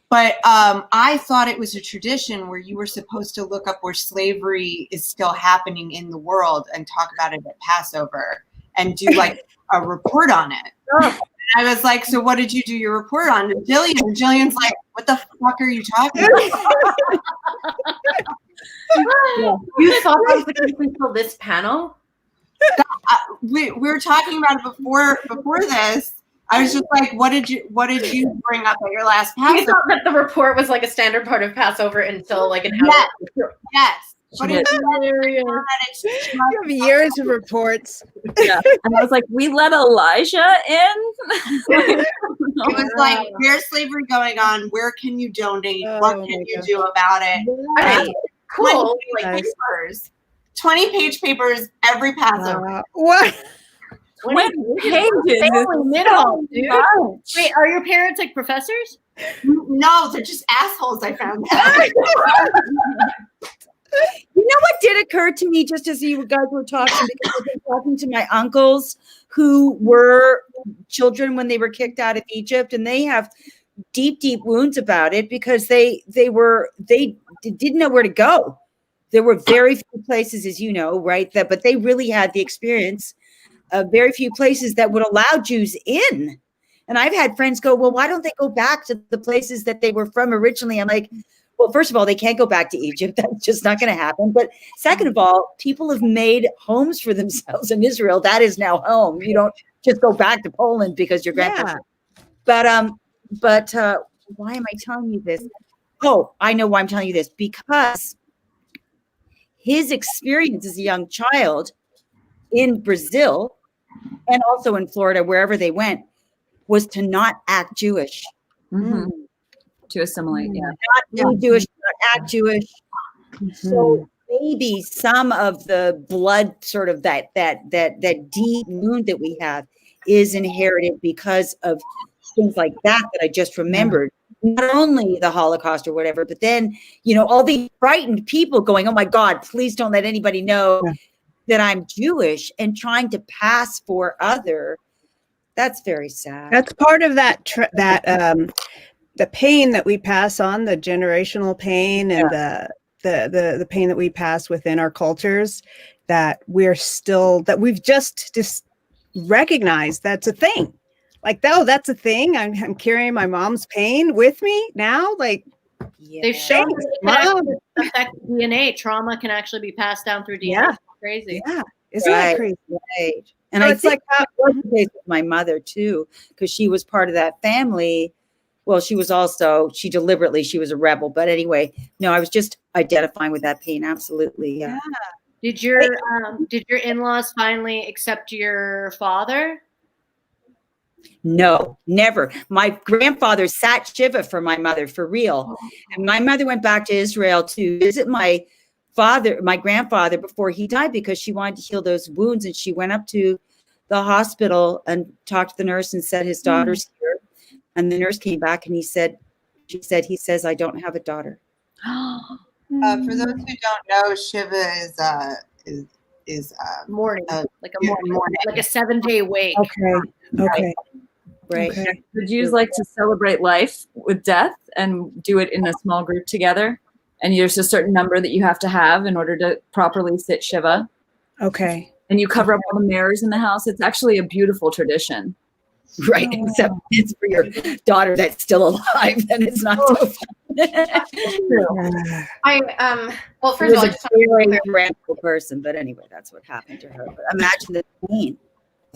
But I thought it was a tradition where you were supposed to look up where slavery is still happening in the world and talk about it at Passover and do like a report on it. And I was like, so what did you do your report on? And Jillian's like, what the fuck are you talking about? You thought that was the case until this panel? We were talking about it before this. I was just like, what did you bring up at your last Passover? You thought that the report was like a standard part of Passover until like an hour. Yes. But it's hilarious. You have years of reports. Yeah. And I was like, we let Elijah in? It was like, where's slavery going on? Where can you donate? What can you do about it? Right. Cool. 20-page papers every Passover. What? 20 pages. Middle, dude. Wait, are your parents like professors? No, they're just assholes. I found out. You know what did occur to me just as you guys were talking, because I've been talking to my uncles who were children when they were kicked out of Egypt, and they have deep wounds about it because they didn't know where to go. There were very few places, as you know, right? But they really had the experience of very few places that would allow Jews in. And I've had friends go, well, why don't they go back to the places that they were from originally? I'm like, well, first of all, they can't go back to Egypt. That's just not going to happen. But second of all, people have made homes for themselves in Israel. That is now home. You don't just go back to Poland because your grandparents. Yeah. But why am I telling you this? Oh, I know why I'm telling you this. Because his experience as a young child in Brazil and also in Florida, wherever they went, was to not act Jewish. Mm-hmm. To assimilate, not be Jewish, not act Jewish. Mm-hmm. So maybe some of the blood, sort of that deep wound that we have, is inherited because of things like that I just remembered. Not only the Holocaust or whatever, but then all the frightened people going, "Oh my God, please don't let anybody know that I'm Jewish," and trying to pass for other. That's very sad. That's part of that the pain that we pass on, the generational pain, and the pain that we pass within our cultures, that we've just recognized that's a thing. Like, oh, that's a thing. I'm carrying my mom's pain with me now. Like, they've shown us it can actually affect DNA. Trauma can actually be passed down through DNA. Yeah. It's crazy. Yeah. Isn't that crazy? Right. And So I it's think like that was the case with my mother too, because she was part of that family. Well, she was a rebel. But anyway, no, I was just identifying with that pain. Absolutely. Yeah. Did your in-laws finally accept your father? No, never. My grandfather sat Shiva for my mother, for real. And my mother went back to Israel to visit my grandfather before he died, because she wanted to heal those wounds. And she went up to the hospital and talked to the nurse and said, his daughter's here. And the nurse came back and he says, I don't have a daughter. For those who don't know, Shiva is Mourning, like a mourning. like a 7-day wake. Okay. Right. Okay. The Jews like to celebrate life with death and do it in a small group together. And there's a certain number that you have to have in order to properly sit Shiva. Okay. And you cover up all the mirrors in the house. It's actually a beautiful tradition. Right. Except it's for your daughter that's still alive. Then it's not so fun. Well, first of all, I just want to very grateful person. But anyway, that's what happened to her. But imagine the pain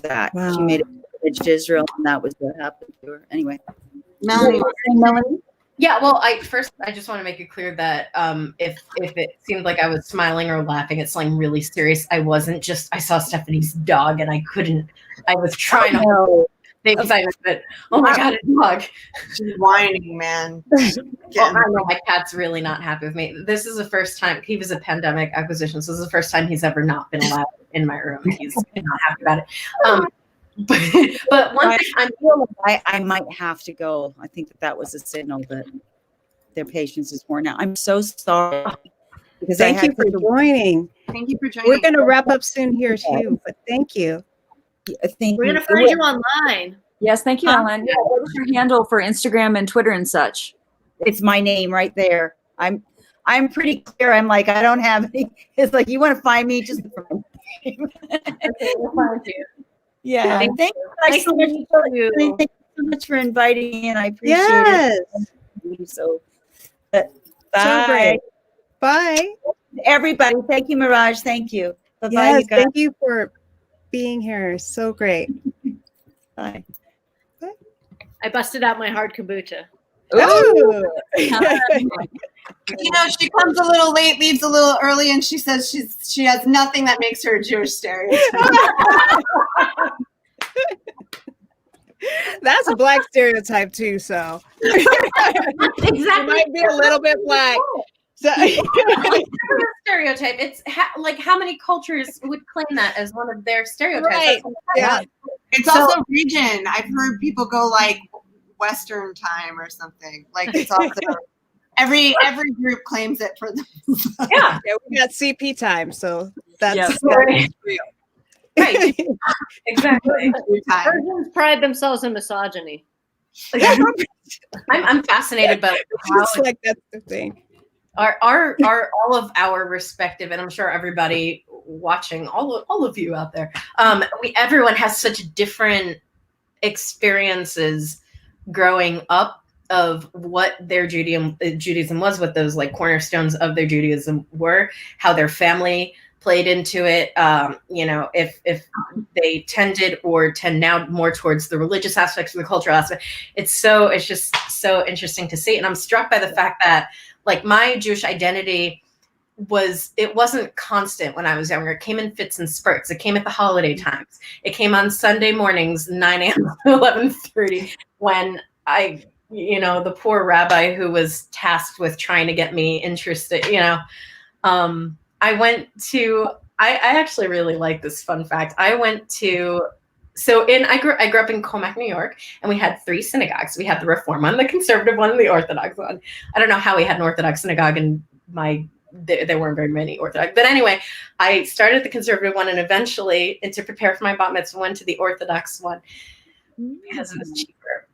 that she made it to Israel, and that was what happened to her. Anyway. Melanie. Yeah, well, I just want to make it clear that if it seemed like I was smiling or laughing at something really serious, I wasn't. Just I saw Stephanie's dog and I was trying to stay excited, but oh my god, a dog! She's whining, man. Well, I know my cat's really not happy with me. This is the first time he was a pandemic acquisition, so this is the first time he's ever not been allowed in my room. He's not happy about it. But one thing I might have to go. I think that was a signal that their patience is worn out. I'm so sorry. Because Thank you for joining. Thank you for joining. We're going to wrap up soon here too, but thank you. We're going to find you online. Yes, thank you, Ellen. Yeah, what is your handle for Instagram and Twitter and such? It's my name right there. I'm pretty clear. I'm like, I don't have any. It's like, you want to find me, just for my name. Okay, we'll find you. Yeah. Thank you so much. Thank you so much for inviting me, and I appreciate it. So, bye. So great. Bye. Everybody. Thank you, Mirage. Thank you. Bye-bye. Yes, thank you for being here. So great. Bye. I busted out my hard kombucha. Ooh. You know, she comes a little late, leaves a little early, and she says she has nothing that makes her a Jewish stereotype. That's a black stereotype too, so exactly. She might be a little bit black. So stereotype. It's like how many cultures would claim that as one of their stereotypes? Right. Yeah. It's also region. I've heard people go like Western time or something. Like it's also every group claims it for them. Yeah, we got CP time, so that's real. Right. Exactly. Persians pride themselves in misogyny. I'm fascinated by it's like that's the thing. Our all of our respective, and I'm sure everybody watching, all of you out there, everyone has such different experiences growing up of what their Judaism was, what those like cornerstones of their Judaism were, how their family played into it, if they tend now more towards the religious aspects or the cultural aspect. It's just so interesting to see. And I'm struck by the fact that like my Jewish identity wasn't constant when I was younger. It came in fits and spurts. It came at the holiday times. It came on Sunday mornings, 9 a.m. to 11:30, when the poor rabbi who was tasked with trying to get me interested, I actually really like this fun fact. I grew up in Comac, New York, and we had 3 synagogues. We had the Reform one, the Conservative one, and the Orthodox one. I don't know how we had an Orthodox synagogue in there weren't very many Orthodox. But anyway, I started the Conservative one, and eventually, to prepare for my bat mitzvah, went to the Orthodox one. because it was cheaper.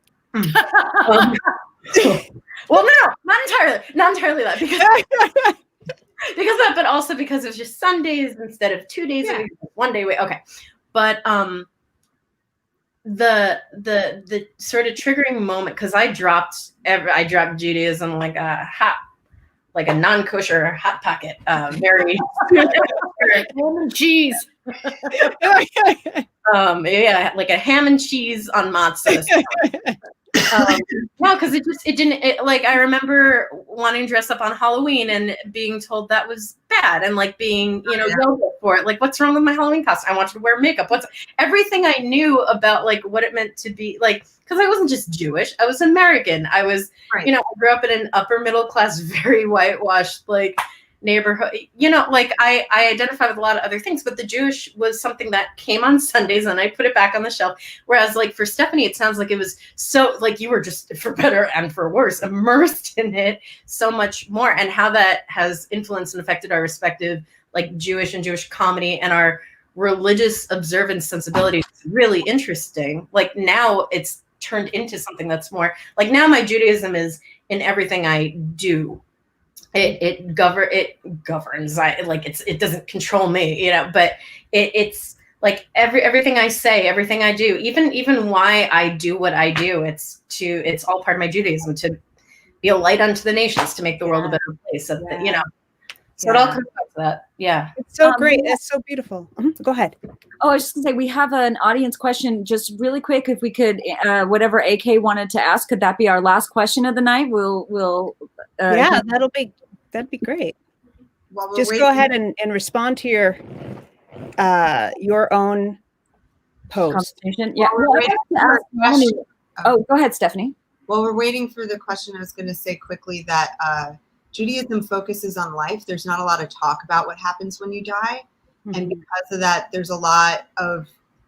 Well, no, not entirely that, because that, but also because it was just Sundays instead of 2 days a week, 1 day a week. Okay, but the sort of triggering moment, because I dropped Judaism like a non-kosher hot pocket, very ham and cheese. Yeah, like a ham and cheese on matzah. No, because I remember wanting to dress up on Halloween and being told that was bad, and like being, yelled at for it. Like, what's wrong with my Halloween costume? I want to wear makeup. What's everything I knew about like what it meant to be like, because I wasn't just Jewish, I was American. I was, I grew up in an upper middle class, very whitewashed, like neighborhood, like I identify with a lot of other things, but the Jewish was something that came on Sundays and I put it back on the shelf. Whereas like for Stephanie, it sounds like it was so like you were just, for better and for worse, immersed in it so much more, and how that has influenced and affected our respective like Jewish and Jewish comedy and our religious observance sensibility is really interesting. Like now it's turned into something that's more like, now my Judaism is in everything I do. It governs. It doesn't control me, but it's like everything I say, everything I do, even why I do what I do. It's all part of my Judaism, to be a light unto the nations, to make the world a better place. So it all comes back to that. Yeah, it's so great. It's so beautiful. Go ahead. Oh, I was just gonna say, we have an audience question, just really quick. If we could, whatever AK wanted to ask, could that be our last question of the night? We'll. That'd be great. Just go ahead and respond to your own post. Yeah. Go ahead, Stephanie. While we're waiting for the question, I was going to say quickly that Judaism focuses on life. There's not a lot of talk about what happens when you die. Mm-hmm. And because of that, there's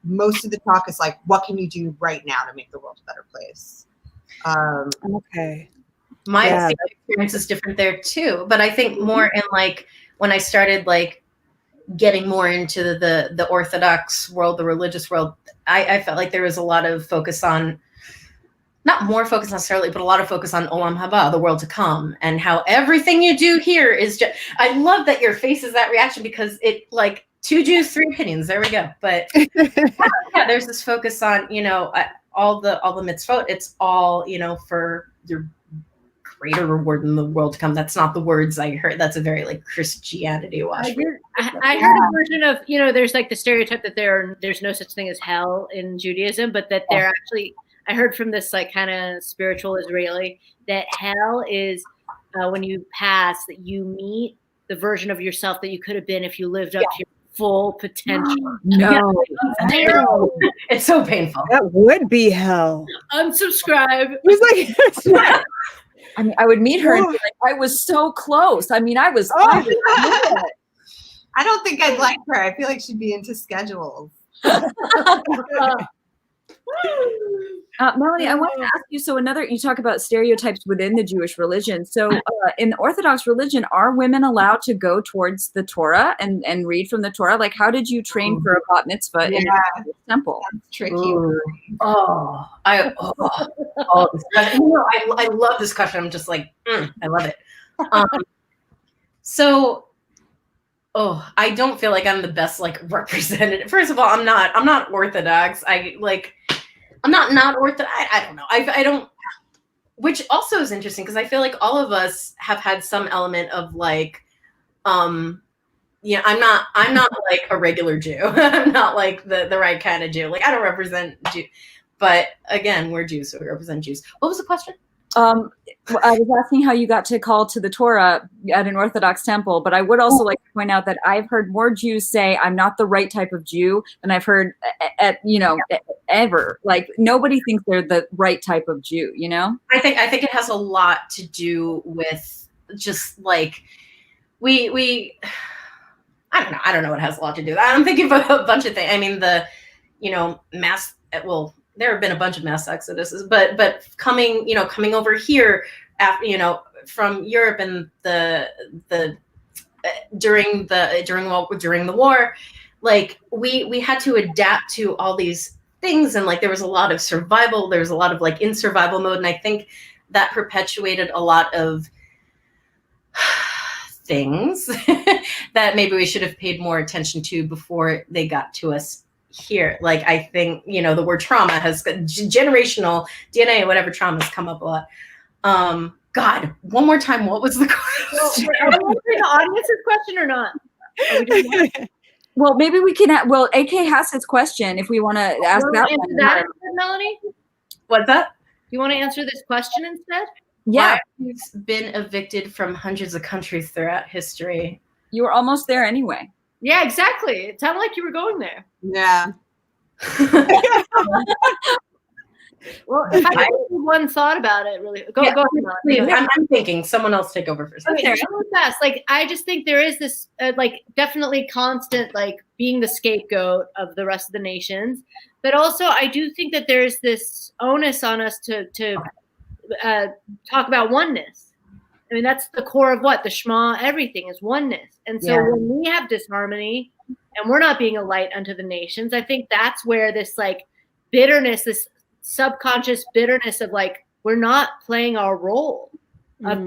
most of the talk is like, what can you do right now to make the world a better place? Okay. My experience is different there too, but I think more in like when I started like getting more into the Orthodox world, the religious world, I felt like there was a lot of focus on, not more focus necessarily, but a lot of focus on Olam Haba, the world to come, and how everything you do here is just. I love that your face is that reaction, because it like 2 Jews, 3 opinions. There we go. But there's this focus on all the mitzvot. It's all for your greater reward in the world to come. That's not the words I heard. That's a very like Christianity wash. I heard a version of, there's like the stereotype that there's no such thing as hell in Judaism, but that there actually, I heard from this like kind of spiritual Israeli that hell is when you pass, that you meet the version of yourself that you could have been if you lived up to your full potential. No. It's so painful. That would be hell. Unsubscribe. I mean, I would meet her and be like, I was so close. I mean, I was I don't think I'd like her. I feel like she'd be into schedules. Melanie, I want to ask you, you talk about stereotypes within the Jewish religion. So in the Orthodox religion, are women allowed to go towards the Torah and read from the Torah? Like, how did you train for a bat mitzvah in the temple? That's tricky. I love this question. I'm just like, I love it. I don't feel like I'm the best like representative. First of all, I'm not Orthodox. I'm not Orthodox. I don't know. I don't, which also is interesting, because I feel like all of us have had some element of like, I'm not like a regular Jew. I'm not like the right kind of Jew. Like, I don't represent Jew, but again, we're Jews, so we represent Jews. What was the question? I was asking how you got to call to the Torah at an Orthodox temple, but I would also like to point out that I've heard more Jews say I'm not the right type of Jew than I've heard ever. Like, nobody thinks they're the right type of Jew, I think it has a lot to do with just like we I don't know what has a lot to do with that. I'm thinking of a bunch of things. I mean, mass, there have been a bunch of mass exoduses, but coming over here after, from Europe and during the war, like we had to adapt to all these things, and like there was a lot of survival. There was a lot of like in survival mode, and I think that perpetuated a lot of things that maybe we should have paid more attention to before they got to us here. Like, I think, you know, the word trauma has generational DNA, whatever trauma has come up a lot. God, one more time, what was the question? Are we answering the audience's question or not? Are we doing that? Well, maybe we can. Well, AK has his question. If we want to ask You wanna that answer one. that instead, Melanie? What's that? You want to answer this question instead? Yeah, Why have been evicted from hundreds of countries throughout history? you were almost there anyway. Yeah, exactly. It sounded like you were going there. Yeah. Well, if I had one thought about it, really, go ahead, Please, Melanie. I'm thinking. Someone else take over first. Okay, so fast. Like, I just think there is this, like, definitely constant, like, being the scapegoat of the rest of the nations. But also, I do think that there's this onus on us to talk about oneness. I mean, that's the core of what the Shema, everything is oneness. And so when we have disharmony and we're not being a light unto the nations, I think that's where this like bitterness, this subconscious bitterness of like, we're not playing our role of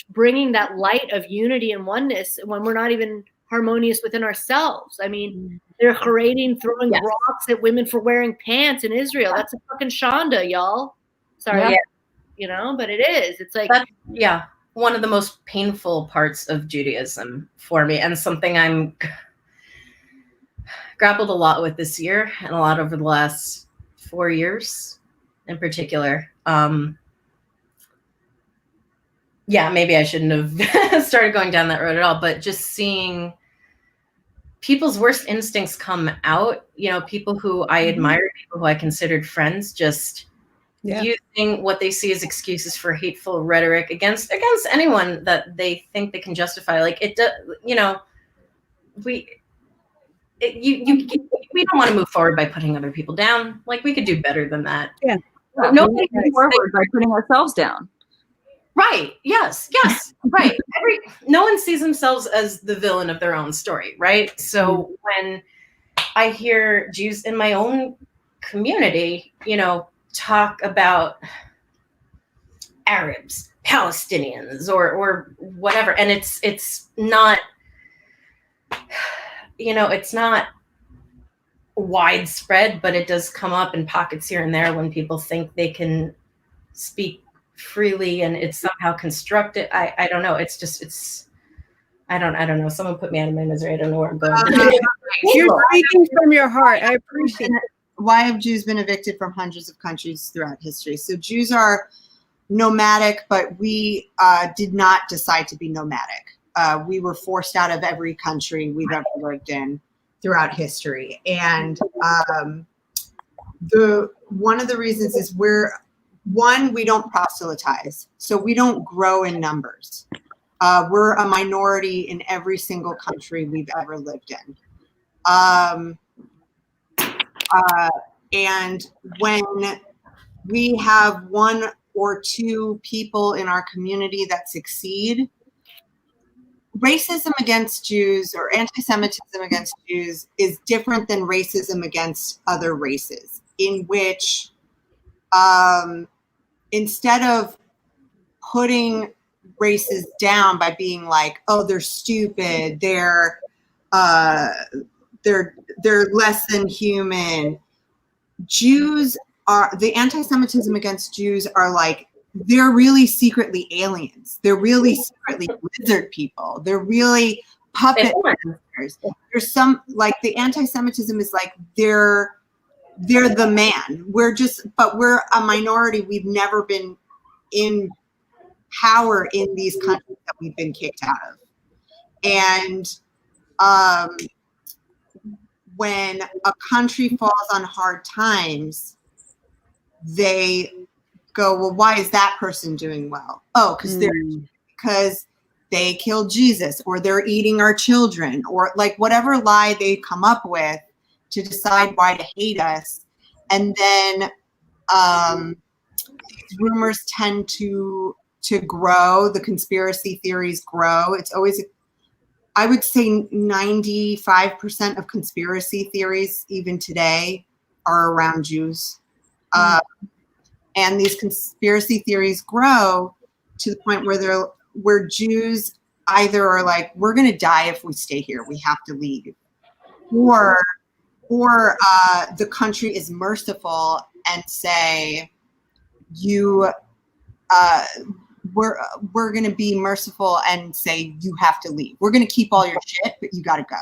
bringing that light of unity and oneness when we're not even harmonious within ourselves. I mean, they're throwing rocks at women for wearing pants in Israel. That's a fucking shanda, y'all. Sorry. Yeah. You know, but it is. It's like, that's, one of the most painful parts of Judaism for me, and something I'm grappled a lot with this year and a lot over the last 4 years in particular. Maybe I shouldn't have started going down that road at all, but just seeing people's worst instincts come out, you know, people who I admired, people who I considered friends, just using what they see as excuses for hateful rhetoric against anyone that they think they can justify. Like, it does, you know, we don't want to move forward by putting other people down. Like, we could do better than that. Yeah. Nobody moves forward by putting ourselves down. Right. Yes. Right. No one sees themselves as the villain of their own story. Right. So when I hear Jews in my own community, you know, talk about Arabs, Palestinians, or whatever, and it's not, you know, it's not widespread, but it does come up in pockets here and there when people think they can speak freely and it's somehow constructed. I don't know. It's just I don't know. Someone put me out of my misery. I don't know where I'm going. You're speaking from your heart. I appreciate it. Why have Jews been evicted from hundreds of countries throughout history? So Jews are nomadic, but we did not decide to be nomadic. We were forced out of every country we've ever lived in throughout history. And one of the reasons is we don't proselytize. So we don't grow in numbers. We're a minority in every single country we've ever lived in. And when we have one or two people in our community that succeed, racism against Jews or anti-Semitism against Jews is different than racism against other races, in which instead of putting races down by being like, oh, they're stupid, they're less than human. Jews are, the anti-Semitism against Jews are like, they're really secretly aliens. They're really secretly lizard people. They're really puppet masters. There's some, like, the anti-Semitism is like, they're the man. But we're a minority. We've never been in power in these countries that we've been kicked out of. And when a country falls on hard times, they go, well, why is that person doing well? Oh, because they killed Jesus, or they're eating our children, or like whatever lie they come up with to decide why to hate us. And then these rumors tend to grow. The conspiracy theories grow. It's always, I would say 95% of conspiracy theories, even today, are around Jews. And these conspiracy theories grow to the point where Jews either are like, we're going to die if we stay here, we have to leave, or the country is merciful and say, we're going to be merciful and say you have to leave. We're going to keep all your shit, but you got to go.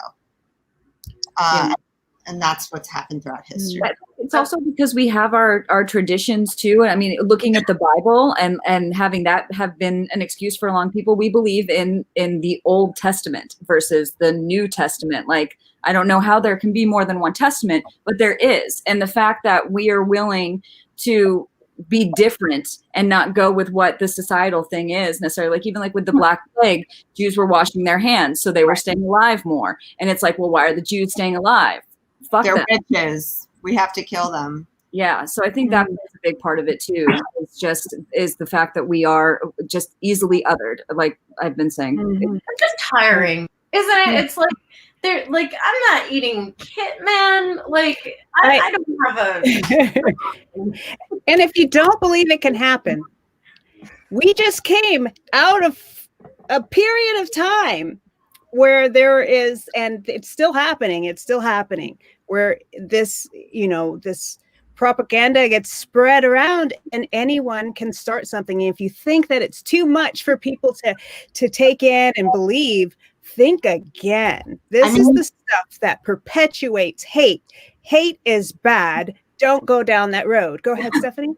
And that's what's happened throughout history. It's also because we have our traditions too. I mean, looking at the Bible and having that have been an excuse for a long people, we believe in the Old Testament versus the New Testament. Like, I don't know how there can be more than one testament, but there is. And the fact that we are willing to be different and not go with what the societal thing is necessarily. Like, even like with the Black Plague, Jews were washing their hands, so they were staying alive more. And it's like, well, why are the Jews staying alive? Fuck They're them. witches. We have to kill them. Yeah. So I think that's a big part of it too. Is the fact that we are just easily othered, like I've been saying. It's just tiring, isn't it? It's like, they're like, I'm not eating kit, man. Like, I don't have a. And if you don't believe it can happen, we just came out of a period of time where there is, and it's still happening, where this, this propaganda gets spread around and anyone can start something. And if you think that it's too much for people to take in and believe, think again. This is the stuff that perpetuates hate. Hate is bad. Don't go down that road. Go ahead, Stephanie.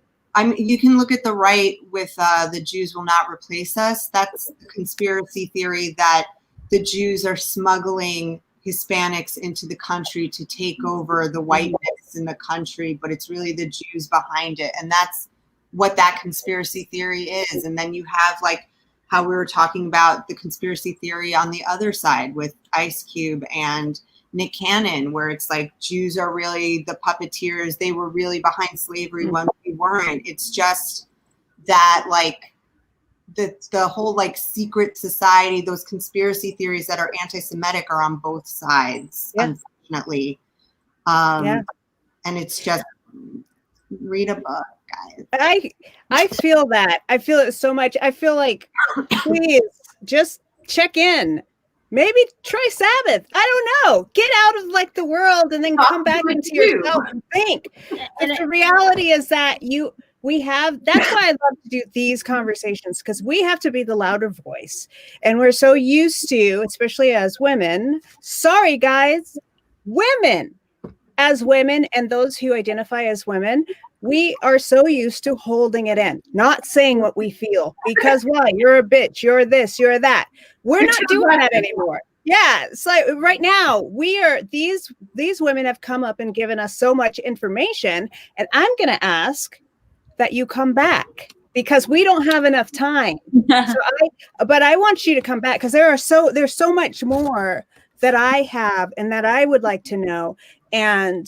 You can look at the right with the Jews will not replace us. That's the conspiracy theory that the Jews are smuggling Hispanics into the country to take over the whiteness in the country, but it's really the Jews behind it. And that's what that conspiracy theory is. And then you have like how we were talking about the conspiracy theory on the other side with Ice Cube and Nick Cannon, where it's like Jews are really the puppeteers. They were really behind slavery when we weren't. It's just that like the whole like secret society, those conspiracy theories that are anti-Semitic are on both sides, unfortunately. And it's just read a book, guys. I feel that. I feel it so much. I feel like, please just check in. Maybe try Sabbath. I don't know. Get out of like the world and then come back into yourself and think. And the reality is that that's why I love to do these conversations, because we have to be the louder voice. And we're so used to, especially as women, sorry guys, women, as women and those who identify as women, we are so used to holding it in, not saying what we feel, because why? You're a bitch, you're this, you're that. We're not doing that anymore. Yeah, it's like right now these women have come up and given us so much information, and I'm going to ask that you come back because we don't have enough time. But I want you to come back because there's so much more that I have and that I would like to know. And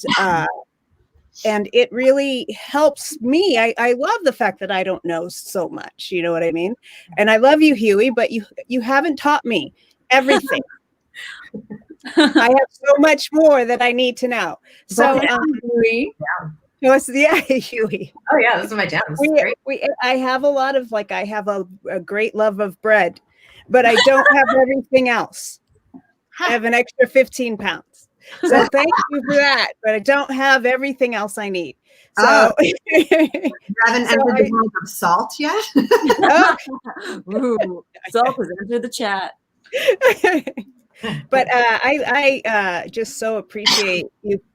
it really helps me. I love the fact that I don't know so much. You know what I mean? And I love you, Huey, but you haven't taught me everything. I have so much more that I need to know. So, Huey. Huey. Oh yeah, this is my jam. I have a lot of I have a great love of bread, but I don't have everything else. I have an extra 15 pounds. So thank you for that, but I don't have everything else I need. So you haven't entered the world of salt yet? Ooh, salt has entered the chat. But I just so appreciate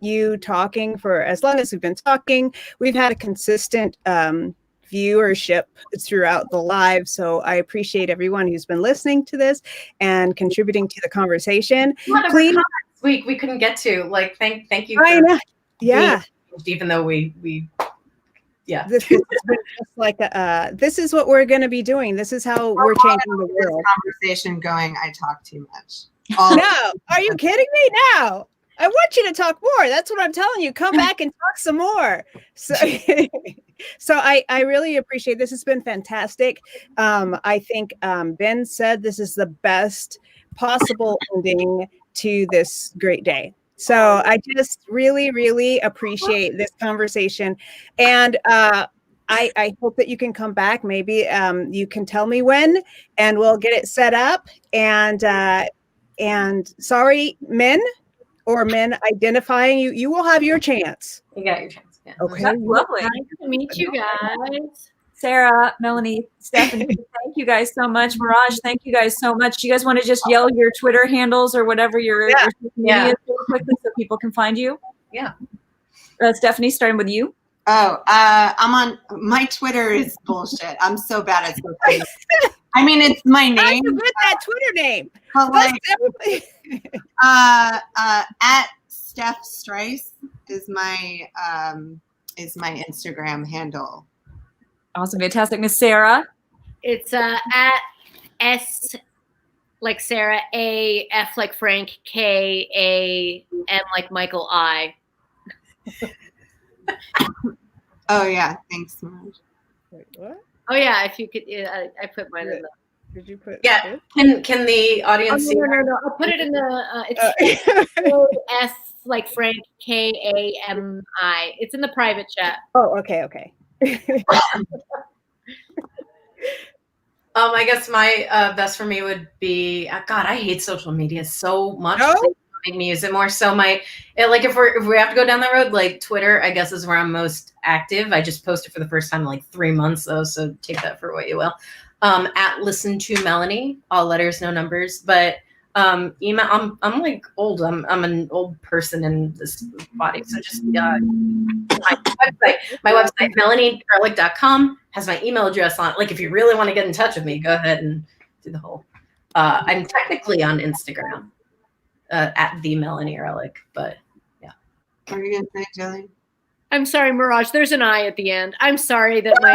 you talking for as long as we've been talking. We've had a consistent viewership throughout the live, so I appreciate everyone who's been listening to this and contributing to the conversation. Please, we couldn't get to thank you. I know. Yeah. Even though we this has been just this is what we're going to be doing. This is how we're changing the world. Conversation going. I talk too much. No, are you kidding me? No, I want you to talk more. That's what I'm telling you. Come back and talk some more. So, I really appreciate this. Has been fantastic. I think Ben said this is the best possible ending to this great day. So I just really, really appreciate this conversation. And I hope that you can come back. Maybe you can tell me when, and we'll get it set up. And sorry, men identifying you, you will have your chance. You got your chance. Yeah. Okay. That's lovely. Nice to meet you guys. Sarah, Melanie, Stephanie, thank you guys so much. Mirage, thank you guys so much. Do you guys want to just yell your Twitter handles or whatever your social media is real quickly so people can find you? Yeah. Stephanie, starting with you. Oh, I'm on, my Twitter is bullshit. I'm so bad at social media. I mean, it's my name. I forget that Twitter name. But like, at Steph Strice is my Instagram handle. Awesome, fantastic. Miss Sarah. It's at S like Sarah, A, F like Frank, K, A, M like Michael, I. Oh yeah, thanks, Mirage. Wait, what? Oh yeah, if you could, I put mine in the. Did you put? Yeah. Can the audience see? No. I'll put it in the. It's S like Frank, K, A, M, I. It's in the private chat. Oh, okay. I guess my best for me would be God. I hate social media so much. No? Make me use it more. So like if we have to go down the road, like Twitter, I guess is where I'm most active. I just posted for the first time in like 3 months though, so take that for what you will. At Listen to Melanie, all letters, no numbers. But email. I'm like old. I'm an old person in this body. So just my website, MelanieEhrlich.com has my email address on it. Like if you really want to get in touch with me, go ahead and do the whole. I'm technically on Instagram at the Melanie Ehrlich, but yeah. What are you gonna say, Jillian? I'm sorry, Mirage. There's an I at the end. I'm sorry that my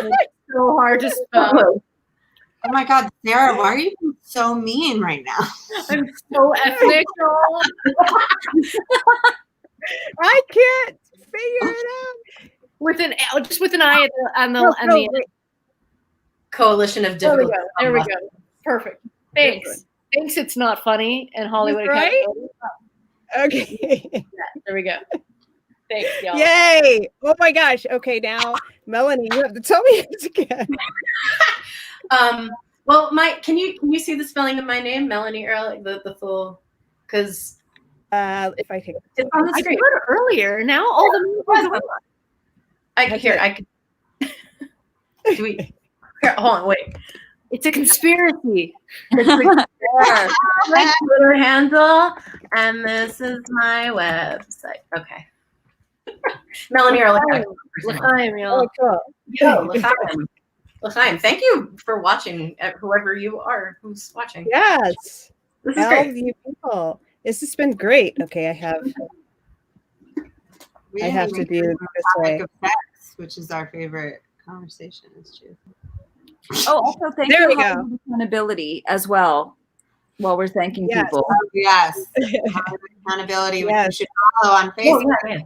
is so hard to spell. Oh my God, Sarah, why are you being so mean right now? I'm so ethnic. I can't figure it out. With an I on the end. Coalition of There we difficult. go. There we go. Perfect. Thanks. Thanks. It's not funny and Hollywood. Right? Okay. Yeah, there we go. Thanks, y'all. Yay! Oh my gosh. Okay, now Melanie, you have to tell me it again. Well, can you see the spelling of my name, Melanie Ehrlich, the full? Because if I take it's on the I screen. did it earlier. Now all the I can. Do we? Here, hold on, wait. it's a conspiracy. My Twitter handle, and this is my website. Okay. Melanie Ehrlich. L'chaim, y'all. Yo, L'chaim. L'chaim. Thank you for watching, whoever you are who's watching. Yes. This is All great. of you people. This has been great. Okay, I have to do it this way. Of sex, which is our favorite conversation. Is true. Oh, also thank There you we for go. accountability as well. While we're thanking Yes. people. Yes, accountability, which you Yes. should follow on Facebook. Yeah.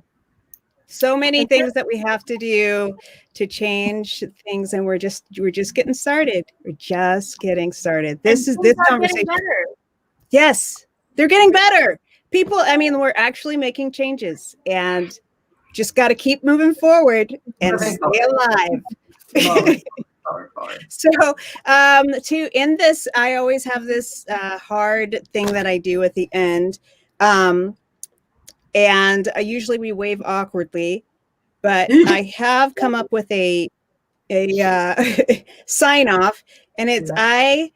So many things that we have to do to change things, and we're just getting started. We're just getting started. This conversation. Yes, they're getting better. People, I mean, we're actually making changes, and just got to keep moving forward and stay alive. So to end this, I always have this hard thing that I do at the end. And usually we wave awkwardly, but I have come up with a sign off, and it's I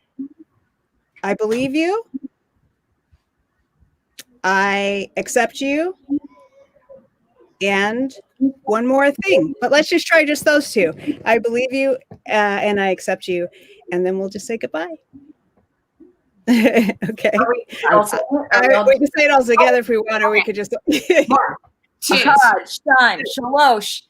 believe you, I accept you, and one more thing, but let's just try just those two. I believe you, and I accept you, and then we'll just say goodbye. Okay. We can say it all together if we want, or we could just. Shalosh.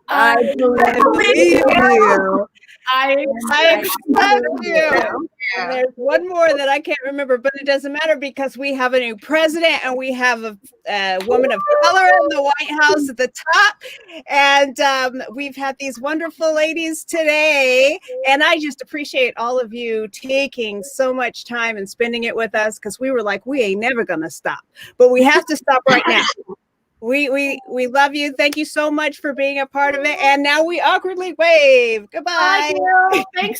I believe you. I accept you. And there's one more that I can't remember, but it doesn't matter because we have a new president and we have a woman of color in the White House at the top. And we've had these wonderful ladies today. And I just appreciate all of you taking so much time and spending it with us because we were like, we ain't never going to stop. But we have to stop right now. We love you. Thank you so much for being a part of it. And now we awkwardly wave. Goodbye. Thanks.